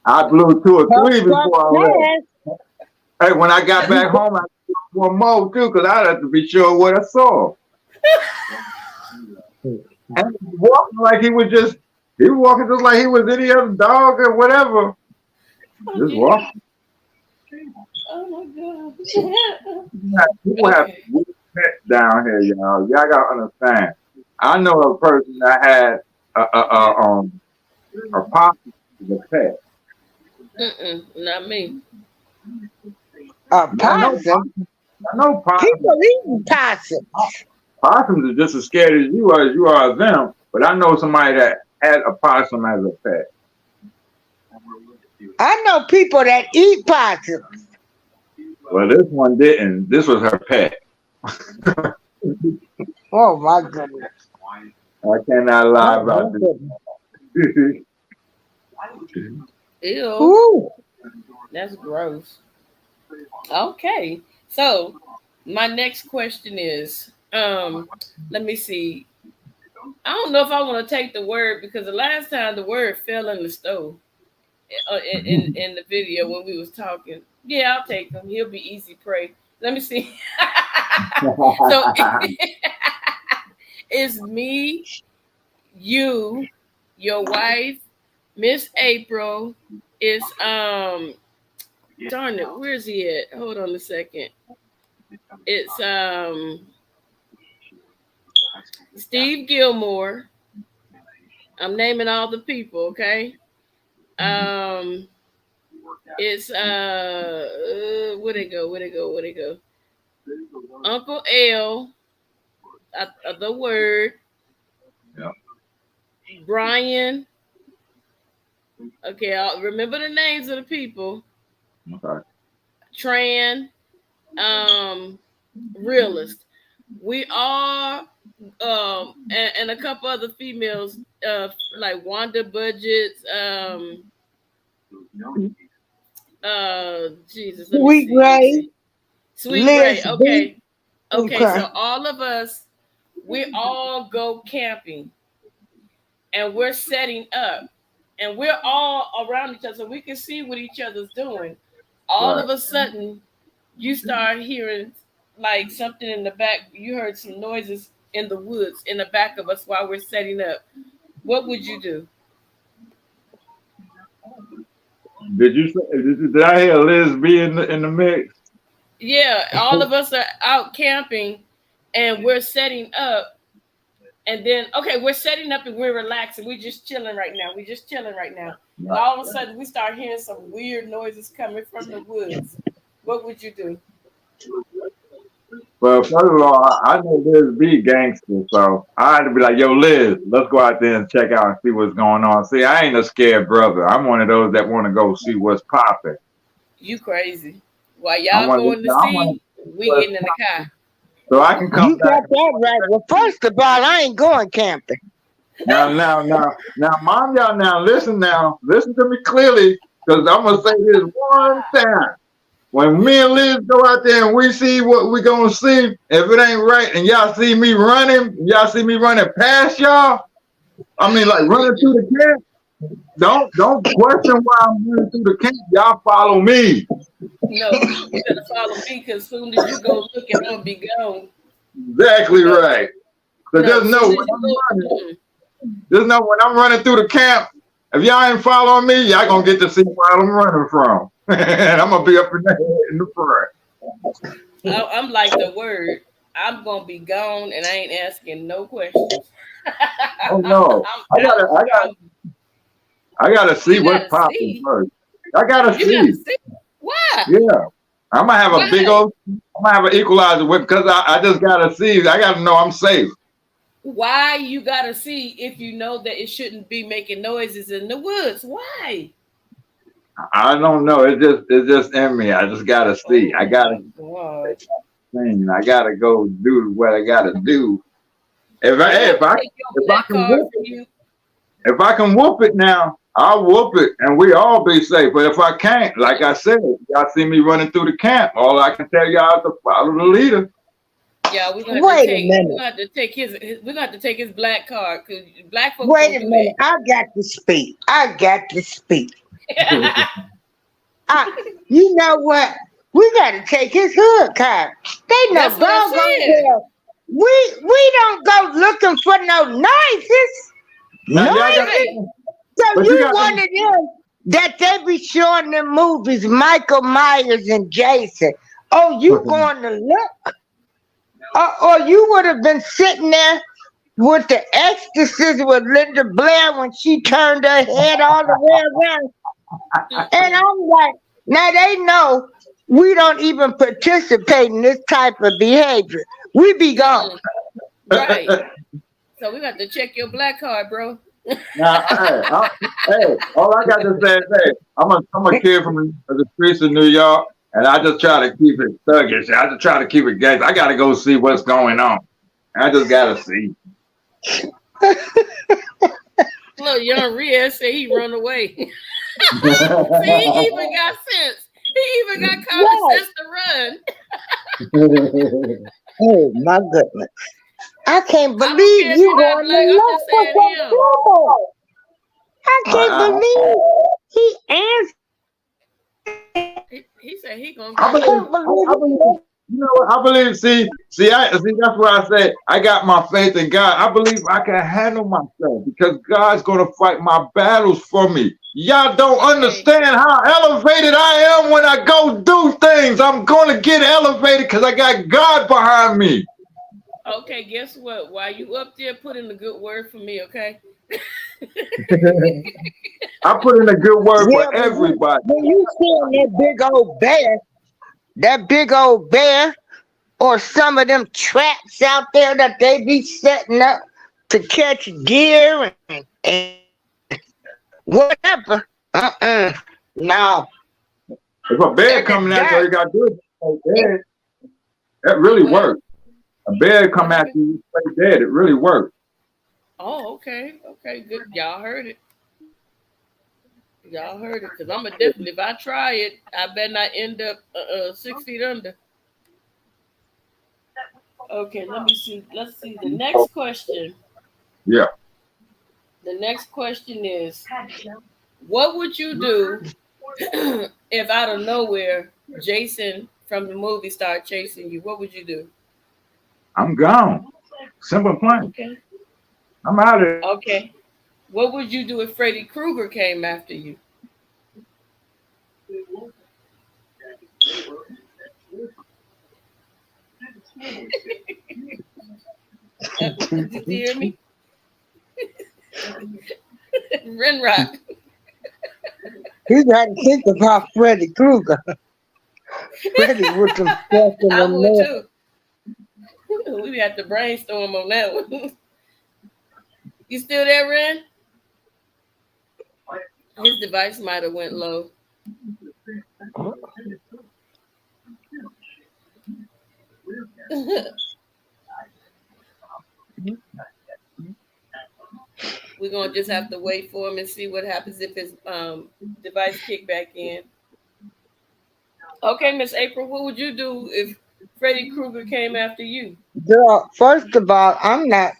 I blew two or Talk three about before I left. that. Hey, when I got back home, I blew one more too, because I'd have to be sure what I saw. And he was walking like he was walking just like he was any other dog or whatever. Oh, Just Jesus. walking. Oh my God. People have Okay. weird pets down here, y'all. Y'all gotta understand. I know a person that had a possum as a pet. Not me. A I know, possum? I know possums. People eating possum. Possums are just as scared as you are of them. But I know somebody that had a possum as a pet. I know people that eat possum. Well, this one didn't. This was her pet. Oh my goodness. I cannot lie Oh my about goodness. this. Ew. Ooh. That's gross. Okay. So my next question is, let me see. I don't know if I want to take the word because the last time the word fell in the stove in the video when we was talking. Yeah, I'll take him. He'll be easy prey. Let me see. So it's me, you, your wife, Miss April. It's darn it, where's he at? Hold on a second. It's Steve Gilmore. I'm naming all the people, okay? Um it's where'd it go? Where'd it go? Where'd it go? Uncle L, the word, Yeah. Brian. Okay, I'll remember the names of the people. Okay. Tran, um, realist. We all and a couple other females like Wanda Budgets, Jesus, let me Sweet see. Let me Ray, see. Sweet Ray. Liz B. Okay. Okay, Okay. so all of us, we all go camping and we're setting up and we're all around each other so we can see what each other's doing. All Right. of a sudden, you start hearing like something in the back. You heard some noises in the woods in the back of us while we're setting up. What would you do? Did I hear Liz be in the mix? Yeah, all of us are out camping and we're setting up. And then, okay, we're setting up and we're relaxing. We're just chilling right now. We're just chilling right now. And all of a sudden, we start hearing some weird noises coming from the woods. What would you do? Well, first of all, I know Liz be gangster, so I had to be like, yo, Liz, let's go out there and check out and see what's going on. See, I ain't a scared brother. I'm one of those that want to go see what's popping. You crazy. While y'all going to see, we getting in the car. So I can come You back. got that right. Well, first of all, I ain't going camping. Now, mom, y'all now, listen to me clearly, because I'm going to say this one time. When me and Liz go out there and we see what we going to see, if it ain't right and y'all see me running past y'all, I mean, like running through the camp, don't question why I'm running through the camp. Y'all follow me. No, you better follow me because soon as you go looking, I'm going to be gone. Exactly right. So just know when I'm running through the camp, if y'all ain't following me, y'all gonna get to see where I'm running from. And I'm gonna be up in the front. I'm like the word. I'm gonna be gone and I ain't asking no questions. Oh no. I gotta see what's popping first. I gotta see. Why? Yeah. I'm gonna have I'm gonna have an equalizer whip because I just gotta see. I gotta know I'm safe. Why you gotta see if you know that it shouldn't be making noises in the woods? Why? I don't know. It's just in me. I just gotta see. I gotta go do what I gotta do. If I can whoop it now, I'll whoop it and we all be safe. But if I can't, like I said, y'all see me running through the camp. All I can tell y'all is to follow the leader. Yeah, we're gonna have to take his black card because black folks. Wait a minute, I got to speak. You know what? We got to take his hood card. They know doggone well. We don't go looking for no noises. So you one of them that they be showing them movies, Michael Myers and Jason. Oh, you going to look? Or you would have been sitting there with the exorcism with Linda Blair when she turned her head all the way around. And I'm like, now they know we don't even participate in this type of behavior. We be gone. Right. So we got to check your black card, bro. Now, hey, all I got to say is, hey, I'm a kid from the streets of New York. And I just try to keep it thuggish. I just try to keep it gangster. I got to go see what's going on. I just got to see. Look, young Rhea said he run away. See, he even got sense. He even got common sense to run. Oh, my goodness. I can't believe you going to look for some trouble. I can't believe he answered. He said he gonna. You know what? I believe. See. That's why I say I got my faith in God. I believe I can handle myself because God's gonna fight my battles for me. Y'all don't understand how elevated I am when I go do things. I'm gonna get elevated because I got God behind me. Okay, guess what? While you up there, put in a good word for me, okay? I put in a good word for everybody. When you see that big old bear, or some of them traps out there that they be setting up to catch deer and whatever. No. If a bear coming at you, all you gotta do is that really works. A bear come at you, play dead. It really works. Oh, okay, good. Y'all heard it. Because I'm definitely, if I try it, I better not end up 6 feet under. Okay, let me see. Let's see. The next question. Yeah. The next question is, what would you do if out of nowhere Jason from the movie started chasing you? What would you do? I'm gone. Simple plan. Okay. I'm out of it. Okay. What would you do if Freddy Krueger came after you? Did you hear me? Rinroc. You got to think about Freddy Krueger. Freddy with some stuff in I the would mail. too. We have to brainstorm on that one. You still there, Ren? His device might have went low. We're gonna just have to wait for him and see what happens if his device kick back in. Okay, Miss April, what would you do if Freddy Krueger came after you? Girl, first of all, I'm not.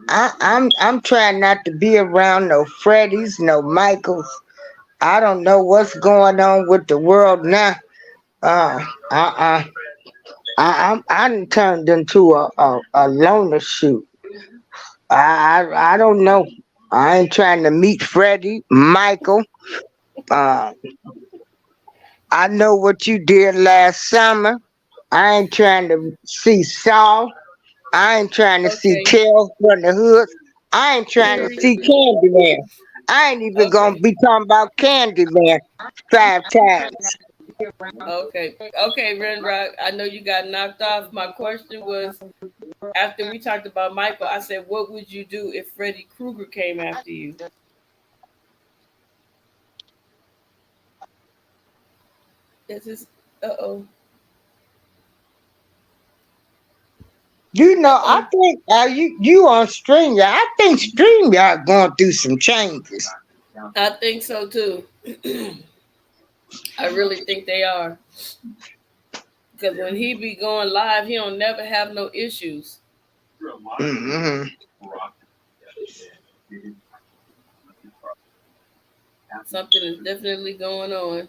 I'm trying not to be around no Freddys, no Michaels. I don't know what's going on with the world now. Uh, uh, uh I done turned into a loner shoot. I don't know. I ain't trying to meet Freddie, Michael. Uh, I know what you did last summer. I ain't trying to see Saul. I ain't trying to see Okay. Tales from the Hood. I ain't trying to Period. see Candyman. I ain't even gonna Okay. be talking about Candyman 5 times. Okay. Okay, Renrock. I know you got knocked off. My question was after we talked about Michael, I said, what would you do if Freddy Krueger came after you? This is uh-oh. You know, I Uh-oh. think you on StreamYard. I think StreamYard going through some changes. I think so too. I really think they are. Because when he be going live, he don't never have no issues. Hmm. Something is definitely going on.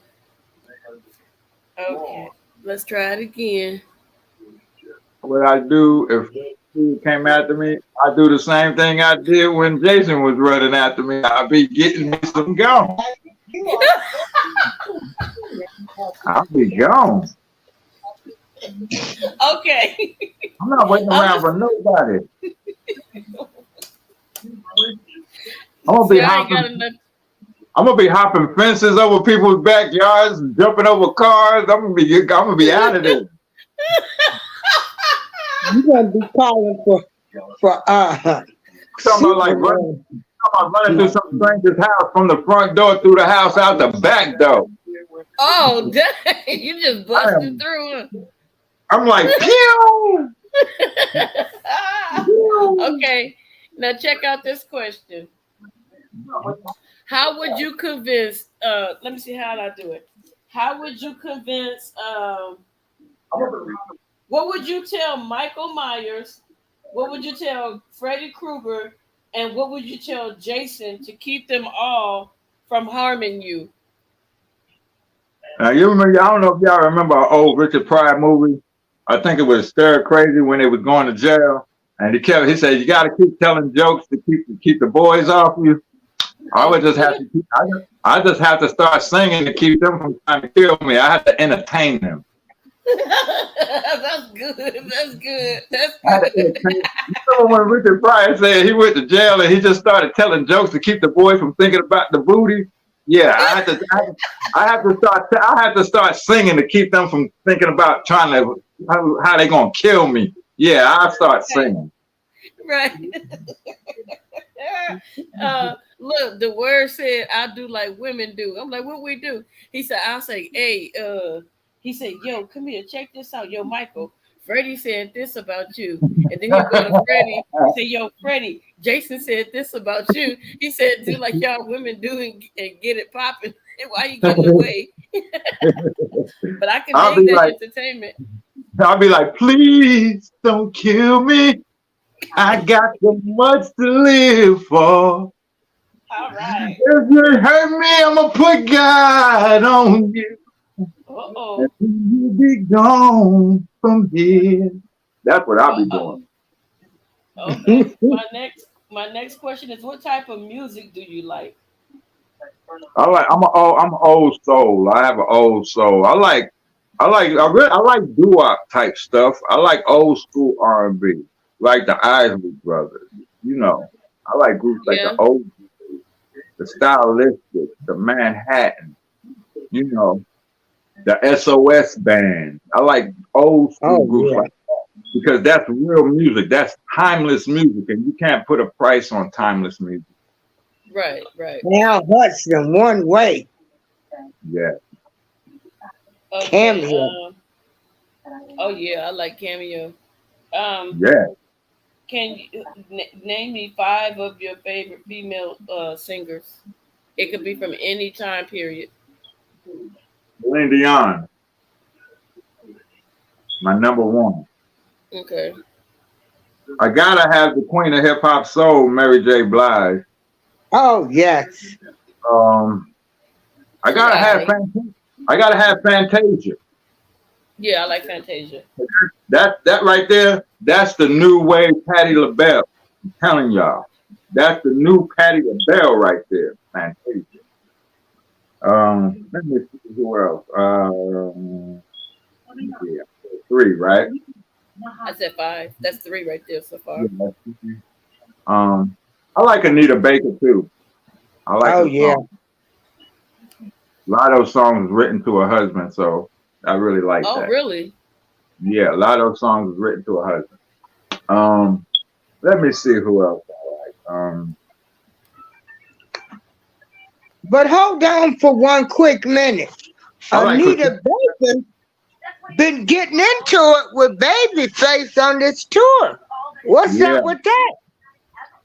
Okay. Let's try it again. What I do if he came after me, I do the same thing I did when Jason was running after me. I be getting me some gone. I'll be gone. Okay. I'm not waiting I around was for nobody. I'm gonna be see I ain't got hopping. enough. I'm gonna be hopping fences over people's backyards, jumping over cars. I'm gonna be out of there. You gonna be calling for Talking about like Superman. running through some stranger's house from the front door through the house out the back door. Oh dang, you just I busted am. through. I'm like pew. Okay. Now check out this question. How would you convince let me see how I do it. How would you convince what would you tell Michael Myers? What would you tell Freddy Krueger? And what would you tell Jason to keep them all from harming you? Now you remember? I don't know if y'all remember an old Richard Pryor movie. I think it was Stir Crazy when they was going to jail, and he said you got to keep telling jokes to keep the boys off you. I would just have to I just have to start singing to keep them from trying to kill me. I have to entertain them. That's good. That's good. That's I had to good. entertain. You remember when Richard Pryor said he went to jail and he just started telling jokes to keep the boys from thinking about the booty? Yeah, I have to start singing to keep them from thinking about trying to how they gonna kill me. Yeah, I start singing. Right. Look, the word said I do like women do. I'm like, what we do? He said, I'll say, hey, he said, yo, come here, check this out. Yo, Michael, Freddie said this about you. And then he'll go to Freddie and say, yo, Freddie, Jason said this about you. He said, do like y'all women do and get it popping. Why you getting away? But I can I'll dig be that like, entertainment. please don't kill me. I got so much to live for. All right. If you hurt me, I'ma put God on you. Uh-oh. And you be gone from here. That's what I'll be doing. Uh-oh. Okay. My next question is what type of music do you like? I'm an old soul. I have an old soul. I like I like doo-wop type stuff. I like old school R&B, like the Isley Brothers. You know, I like groups like the Yeah. old, the Stylistic, the Manhattan. You know, the SOS band. I like old school Oh groups yeah. like because that's real music. That's timeless music, and you can't put a price on timeless music. Right, right. Now Hudson, One Way, Yeah, Okay. Cameo. Oh yeah, I like Cameo. Um, yeah. can you name me five of your favorite female singers? It could be from any time period. Celine Dion, my number one. Okay. I gotta have the queen of hip hop soul, Mary J. Blige. Oh yes. Um, I She gotta have I. Fantasia. I gotta have Fantasia. Yeah, I like Fantasia. That right there, that's the new wave Patti LaBelle. I'm telling y'all, that's the new Patti LaBelle right there. Fantasia. Let me see who else. Yeah, three, right? I said five. That's three right there so Yeah, far. I like Anita Baker too. I like Oh her yeah. song. A lot of those songs written to her husband, so I really like Oh, that. really? Yeah, a lot of those songs was written to her husband. Let me see who else I like. But hold on for one quick minute. I like Christina. Anita Baker been getting into it with Babyface on this tour. What's Yeah, up with that?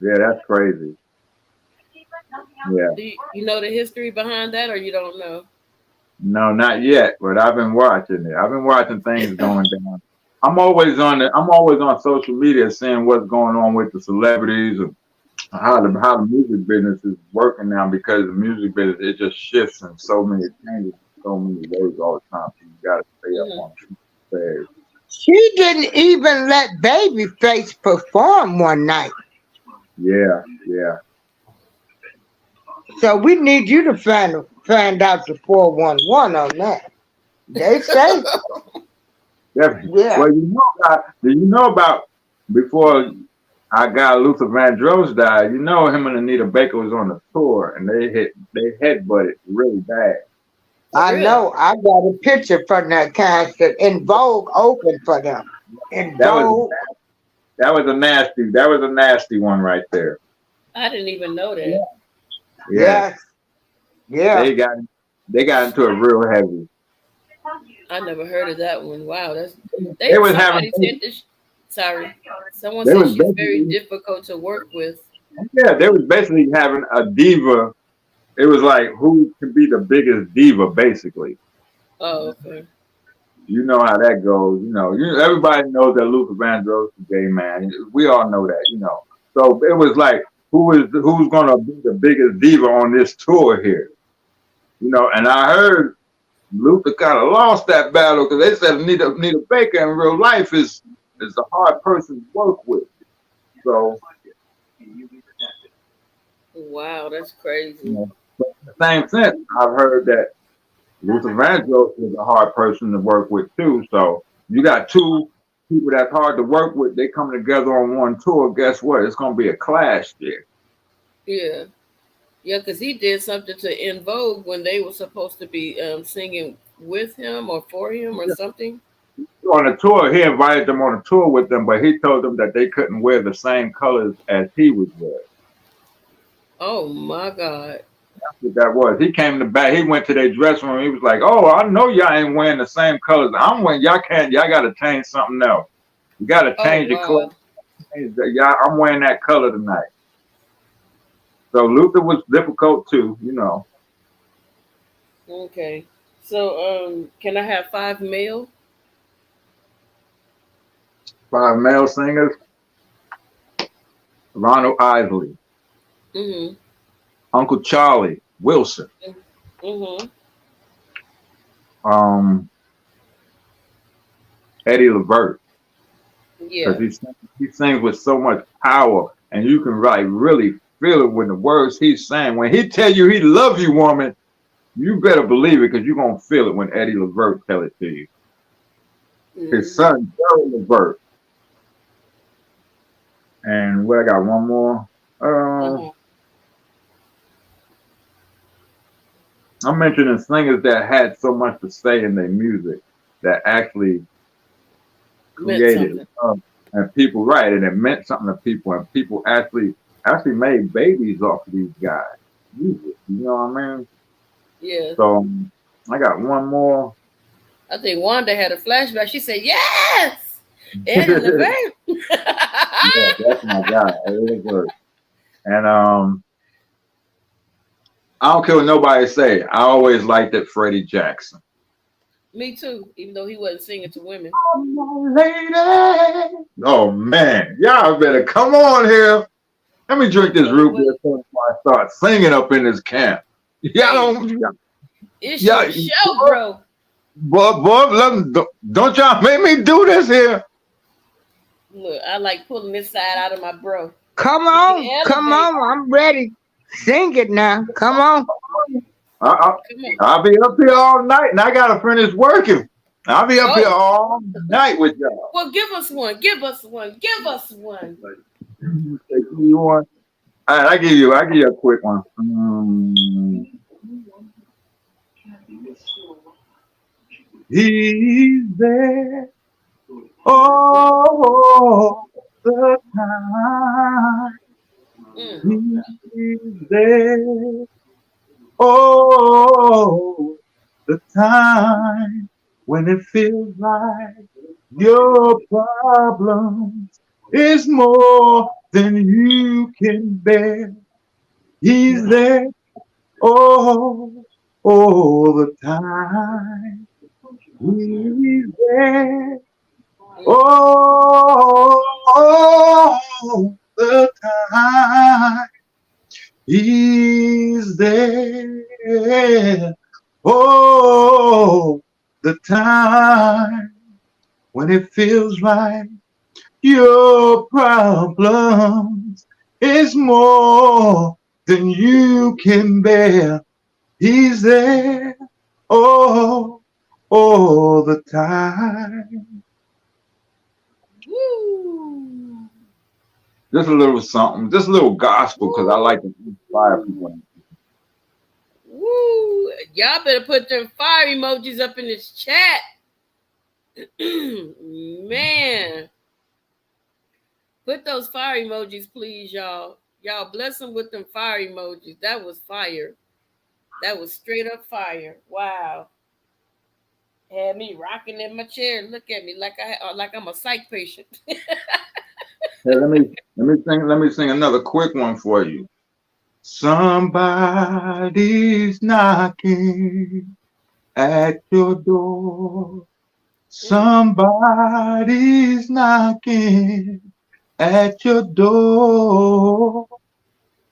yeah, that's crazy. Yeah, Do you know the history behind that, or you don't know? no, not yet, but I've been watching it. I've been watching things going down. I'm always on social media seeing what's going on with the celebrities and how the music business is working now because the music business it just shifts and so many changes in so many ways all the time. So you gotta stay up Hmm. on things. She didn't even let Babyface perform one night. Yeah, yeah. So we need you to find out the 411 on that. They say, Definitely. yeah. Well, you know about before our guy Luther Vandross died, you know him and Anita Baker was on a tour and they headbutted really bad. For I real? know. I got a picture from that concert. In Vogue opened for them. In That was Vogue, that was a nasty one right there. I didn't even know that. Yeah. yes, yeah. They got they got into it real heavy. I never heard of that one. Wow, that's They was having somebody said this. Sorry, someone they said was she's very basically difficult to work with. yeah, they was basically having a diva. It was like who can be the biggest diva basically. Oh, okay. You know how that goes. Everybody knows that Luther Vandross is a gay man. We all know that, So it was like, who's gonna be the biggest diva on this tour here? And I heard Luther kind of lost that battle because they said Anita Baker in real life is a hard person to work with. So, Wow, that's crazy. but in the same sense, I've heard that Luther Vandross is a hard person to work with too. So you got two people that's hard to work with. They come together on one tour. Guess what? It's gonna be a clash there. Yeah, yeah, because he did something to In Vogue when they were supposed to be singing with him or for him or something. On the tour, he invited them on a tour with them, but he told them that they couldn't wear the same colors as he was wearing. Oh my God. That's what that was. He came to back. He went to their dressing room. He was like, "Oh, I know y'all ain't wearing the same colors I'm wearing. Y'all can't. Y'all got to change something else. You got to Oh change your wow. clothes. Y'all, I'm wearing that color tonight." So Luther was difficult too. Okay. So can I have five male? 5 male singers: Ronald Isley, Mm-hmm. Uncle Charlie Wilson, Mm-hmm. um, Eddie Levert, because Yeah. he sings with so much power, and you can like really feel it when the words he's saying. When he tell you he love you, woman, you better believe it because you're gonna feel it when Eddie Levert tell it to you. his son Gerald Levert. And what I got one more. I'm mentioning singers that had so much to say in their music that actually Meant created something. love and people, right? And it meant something to people, and people actually made babies off of these guys. Music, you know what I mean? Yeah. So I got one more. I think Wanda had a flashback. She said, "Yes, Eddie Yeah, Levert." that's my guy. It was. And I don't care what nobody say. I always liked it, Freddie Jackson. Me too, even though he wasn't singing to women. Lady. Oh man, y'all better come on here. Let me drink this But it root beer was, before I start singing up in this camp. Y'all hey, don't, it's y'all, your show, bro. don't y'all make me do this here. Look, I like pulling this side out of my bro. Come We on, can come elevate. on, I'm ready. Sing it now. Come on. Come on. I'll be up here all night, and I gotta finish working. I'll be up here Oh, all night with y'all. well, give us one. Give us one. Give us one. You want? All right, I give you a quick one. He's there all the time. He's there all the time when it feels like your problems is more than you can bear. He's there all the time. He's there all the time. He's there all the time when it feels like your problems is more than you can bear. He's there all the time. Woo. Just a little something, just a little gospel, because I like to inspire people. Woo. Y'all better put them fire emojis up in this chat. Man. Put those fire emojis, please, y'all. Y'all bless them with them fire emojis. That was fire. That was straight up fire. Wow. Had me rocking in my chair. Look at me like I'm a psych patient. Hey, let me sing another quick one for you. Somebody's knocking at your door. Somebody's knocking at your door.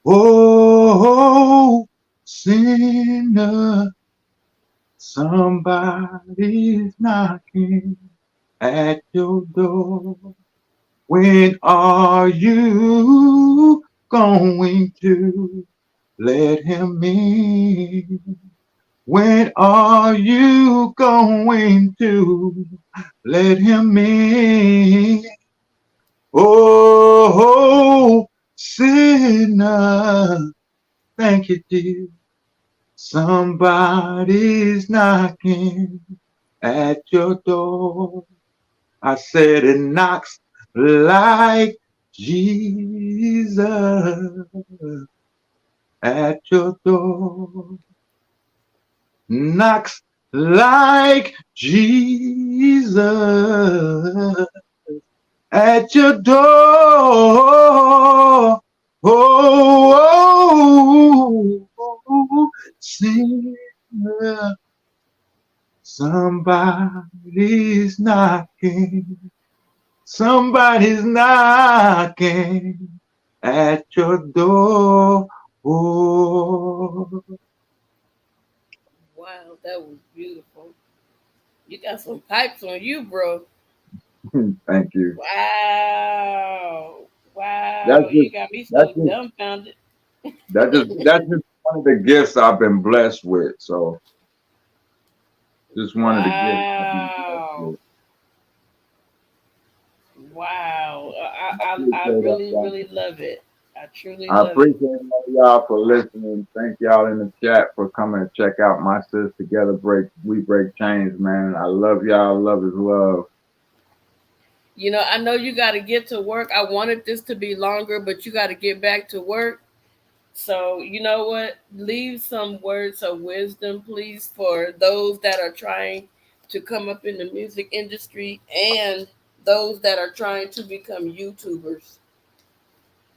Oh, sinner, somebody's knocking at your door. When are you going to let him in? When are you going to let him in? Oh, sinner, thank you, dear. Somebody's knocking at your door. I said it knocks like Jesus at your door. Knocks like Jesus at your door. Oh, sinner, somebody's knocking. Somebody's knocking at your door. Oh. Wow, that was beautiful. You got some pipes on you, bro. Thank you. Wow. Wow. That's You just got me that's so just dumbfounded. that's just one of the gifts I've been blessed with. So just one of the gifts I've been blessed Wow. with. Wow. I Appreciate that, really, y'all. really love it. I truly I love it. appreciate all y'all for listening. Thank y'all in the chat for coming to check out my sis together. We break chains, man. I love y'all. Love is love. You know, I know you got to get to work. I wanted this to be longer, but you got to get back to work. So, you know what? Leave some words of wisdom, please, for those that are trying to come up in the music industry and those that are trying to become YouTubers.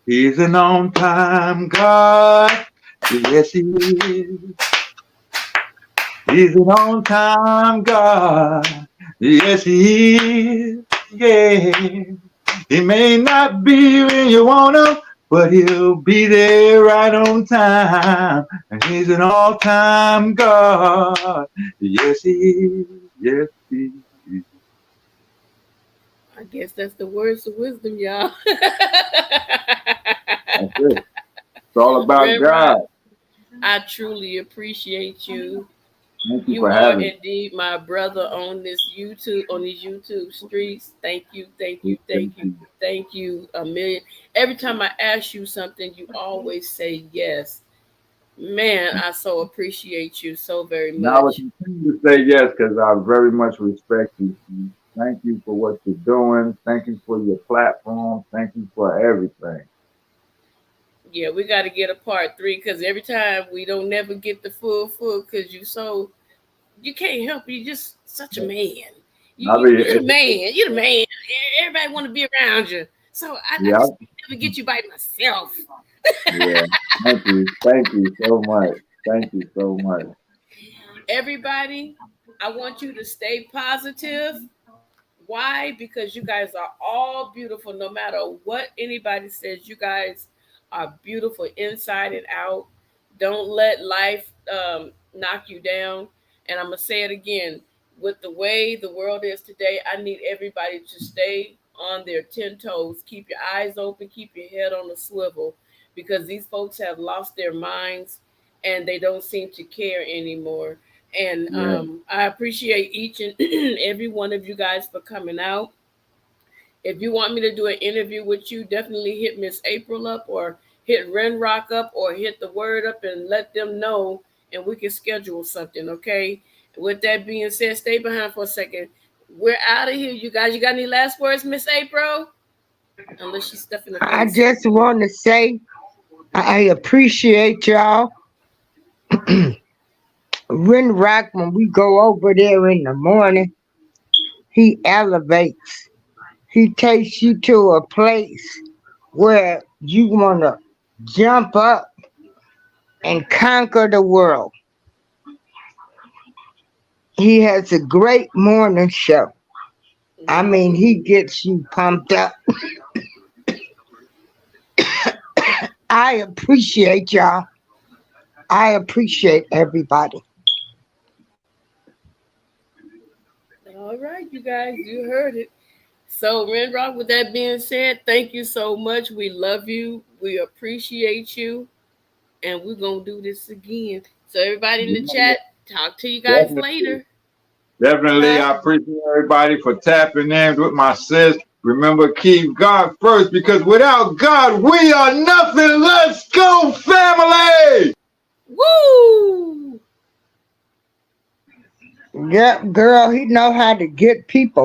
He's an on time God. Yes, he is. He's an on time God. Yes, he is. Yeah. He may not be when you want him, but he'll be there right on time. And he's an all time God. Yes, he is. Yes, he is. I guess that's the words of wisdom, y'all. That's it. It's all about God. Rinroc, I truly appreciate you. Thank you You for are having indeed my brother on these YouTube streets. Thank you, thank me. you, thank you, thank you a million. Every time I ask you something, you always say yes. Man, I so appreciate you so very And I would much. continue to say yes because I very much respect you. Thank you for what you're doing. Thank you for your platform. Thank you for everything. Yeah, we got to get a part three because every time we don't never get the full because you can't help it. You're just such a man. I mean, You're the man. You're the man. Everybody want to be around you. So I yeah, just never get you by myself. yeah. Thank you. Thank you so much. Thank you so much. Everybody, I want you to stay positive. Why? Because you guys are all beautiful, no matter what anybody says. You guys are beautiful inside and out. Don't let life knock you down. And I'm going to say it again with the way the world is today, I need everybody to stay on their 10 toes. Keep your eyes open, keep your head on a swivel because these folks have lost their minds and they don't seem to care anymore. And Yeah. I appreciate each and every one of you guys for coming out. If you want me to do an interview with you, definitely hit Miss April up or hit Rinroc up or hit the word up and let them know and we can schedule something, okay? With that being said, stay behind for a second. We're out of here, you guys. You got any last words, Miss April? Unless she's stuffing her I face. just want to say I appreciate y'all. Rinroc, when we go over there in the morning, he elevates. He takes you to a place where you want to jump up and conquer the world. He has a great morning show. I mean, he gets you pumped up. I appreciate y'all. I appreciate everybody. All right, you guys, you heard it. So, Rinroc, with that being said, thank you so much. We love you. We appreciate you. And we're going to do this again. So, everybody in the chat, talk to you guys Definitely. later. Definitely. Huh? I appreciate everybody for tapping in with my sis. Remember, keep God first because without God, we are nothing. Let's go, family. Woo! Yep, girl, he know how to get people